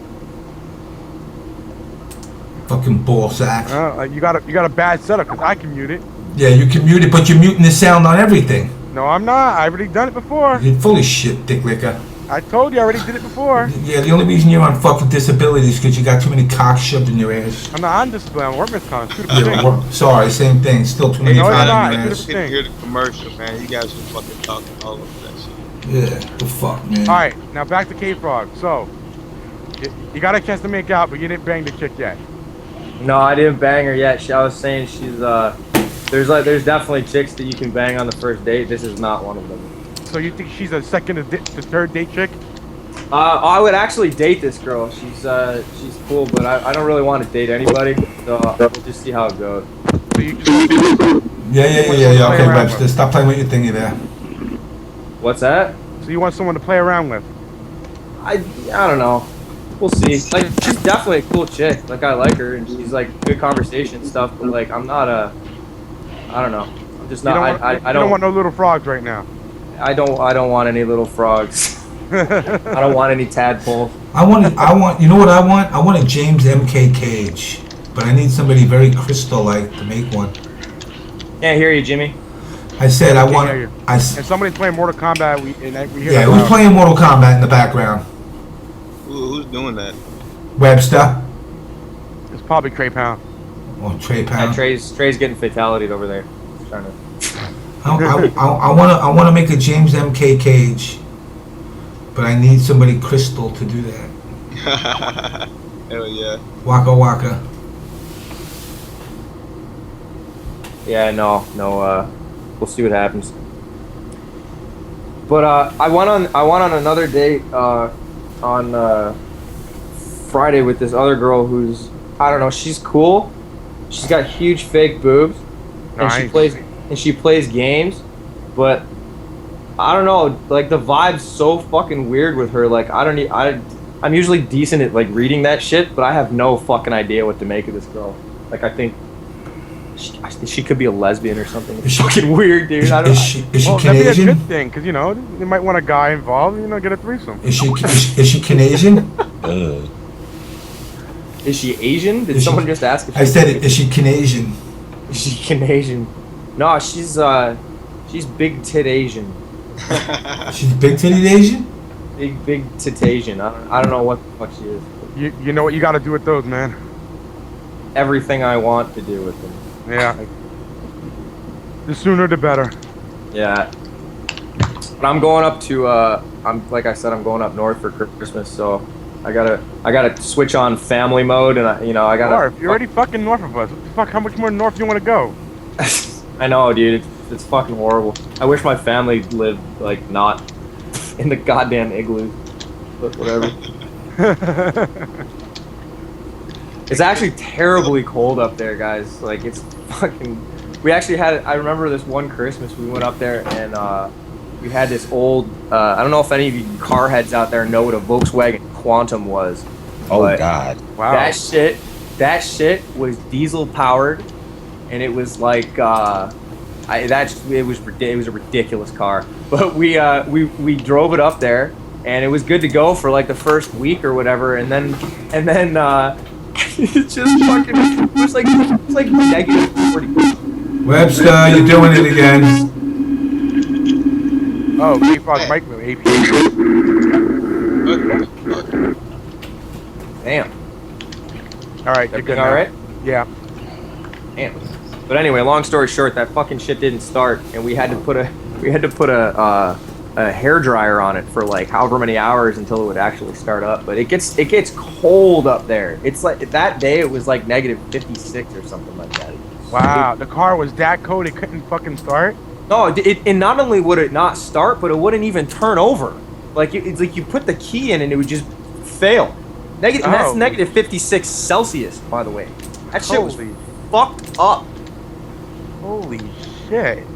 Fucking ball sack. You got a bad setup because I can mute it. Yeah, you can mute it, but you're muting the sound on everything. No, I'm not. I've already done it before. You're full of shit, dick licker. I told you I already did it before. Yeah, the only reason you're on fucking disability is because you got too many cocks shoved in your ass. I'm not on display. I'm work misconduct. Yeah, sorry, same thing. Still too many No, it's cocks not. in your It's ass. the Didn't hear the commercial, man. You guys were fucking talking all over that shit. Yeah, the fuck, man. All right, now back to K-Frog. So, you got a chance to make out, but you didn't bang the chick yet. No, I didn't bang her yet. I was saying she's there's definitely chicks that you can bang on the first date. This is not one of them. So you think she's a second to third date chick? I would actually date this girl. She's cool, but I don't really want to date anybody. So we'll just see how it goes. So you Yeah. Okay, Webster, stop playing with your thingy there. What's that? So you want someone to play around with? I don't know. We'll see. Like, she's definitely a cool chick. Like, I like her, and she's like good conversation and stuff. But like, I'm not I don't know. I'm just not. I don't want no little frogs right now. I don't want any little frogs. I don't want any tadpoles. I want. You know what I want? I want a JamessMK cage, but I need somebody very crystal-like to make one. Can't hear you, Jimmy. I said I want. And somebody's playing Mortal Kombat. We hear. Yeah, that who's loud. playing Mortal Kombat in the background? Who's doing that? Webster. It's probably TrePound. Oh, TrePound. Yeah, Trey's getting fatality'd over there. He's trying to. I want to make a JamessMK cage, but I need somebody crystal to do that. Hell yeah. Waka waka. Yeah, no. We'll see what happens. But I went on another date on Friday with this other girl who's, I don't know, she's cool. She's got huge fake boobs, and she plays games, but I don't know, like the vibe's so fucking weird with her. Like I'm usually decent at like reading that shit, but I have no fucking idea what to make of this girl. Like I think she could be a lesbian or something. It's fucking weird, dude. I don't. Is she Well, that'd Canadian? be a good thing, because, they might want a guy involved, get a threesome. Is she Canadian? Is she Asian? Did someone just ask? If I said, is she Canadian? Is she Canadian? No, she's big tit Asian. She's big titted Asian? Big tit Asian. I don't know what the fuck she is. You know what you got to do with those, man. Everything I want to do with them. Yeah. The sooner the better. Yeah. But I'm going up to like I said, I'm going up north for Christmas, so I gotta switch on family mode, and I gotta. You're already fucking north of us. What the fuck? How much more north do you want to go? I know, dude. It's fucking horrible. I wish my family lived like not in the goddamn igloo, but whatever. It's actually terribly cold up there, guys. Like it's fucking. We actually had. I remember this one Christmas we went up there and we had this old. I don't know if any of you car heads out there know what a Volkswagen Quantum was. Oh but God. Wow. That shit was diesel powered, and it was like it was a ridiculous car. But we drove it up there, and it was good to go for like the first week or whatever, and then it just fucking it was like negative 40. Webster, you're doing it again. Oh, K-Fog Mike with AP. Damn. All right, you're Everything good all now. right? Yeah. Damn. But anyway, long story short, that fucking shit didn't start, and we had to put a hair dryer on it for like however many hours until it would actually start up. But it gets cold up there. It's like that day it was like negative 56 or something like that. Wow, the car was that cold it couldn't fucking start. No, and not only would it not start, but it wouldn't even turn over. Like it's like you put the key in and it would just fail. Negative. And that's negative 56 Celsius, by the way. That shit was fucked up. Holy shit.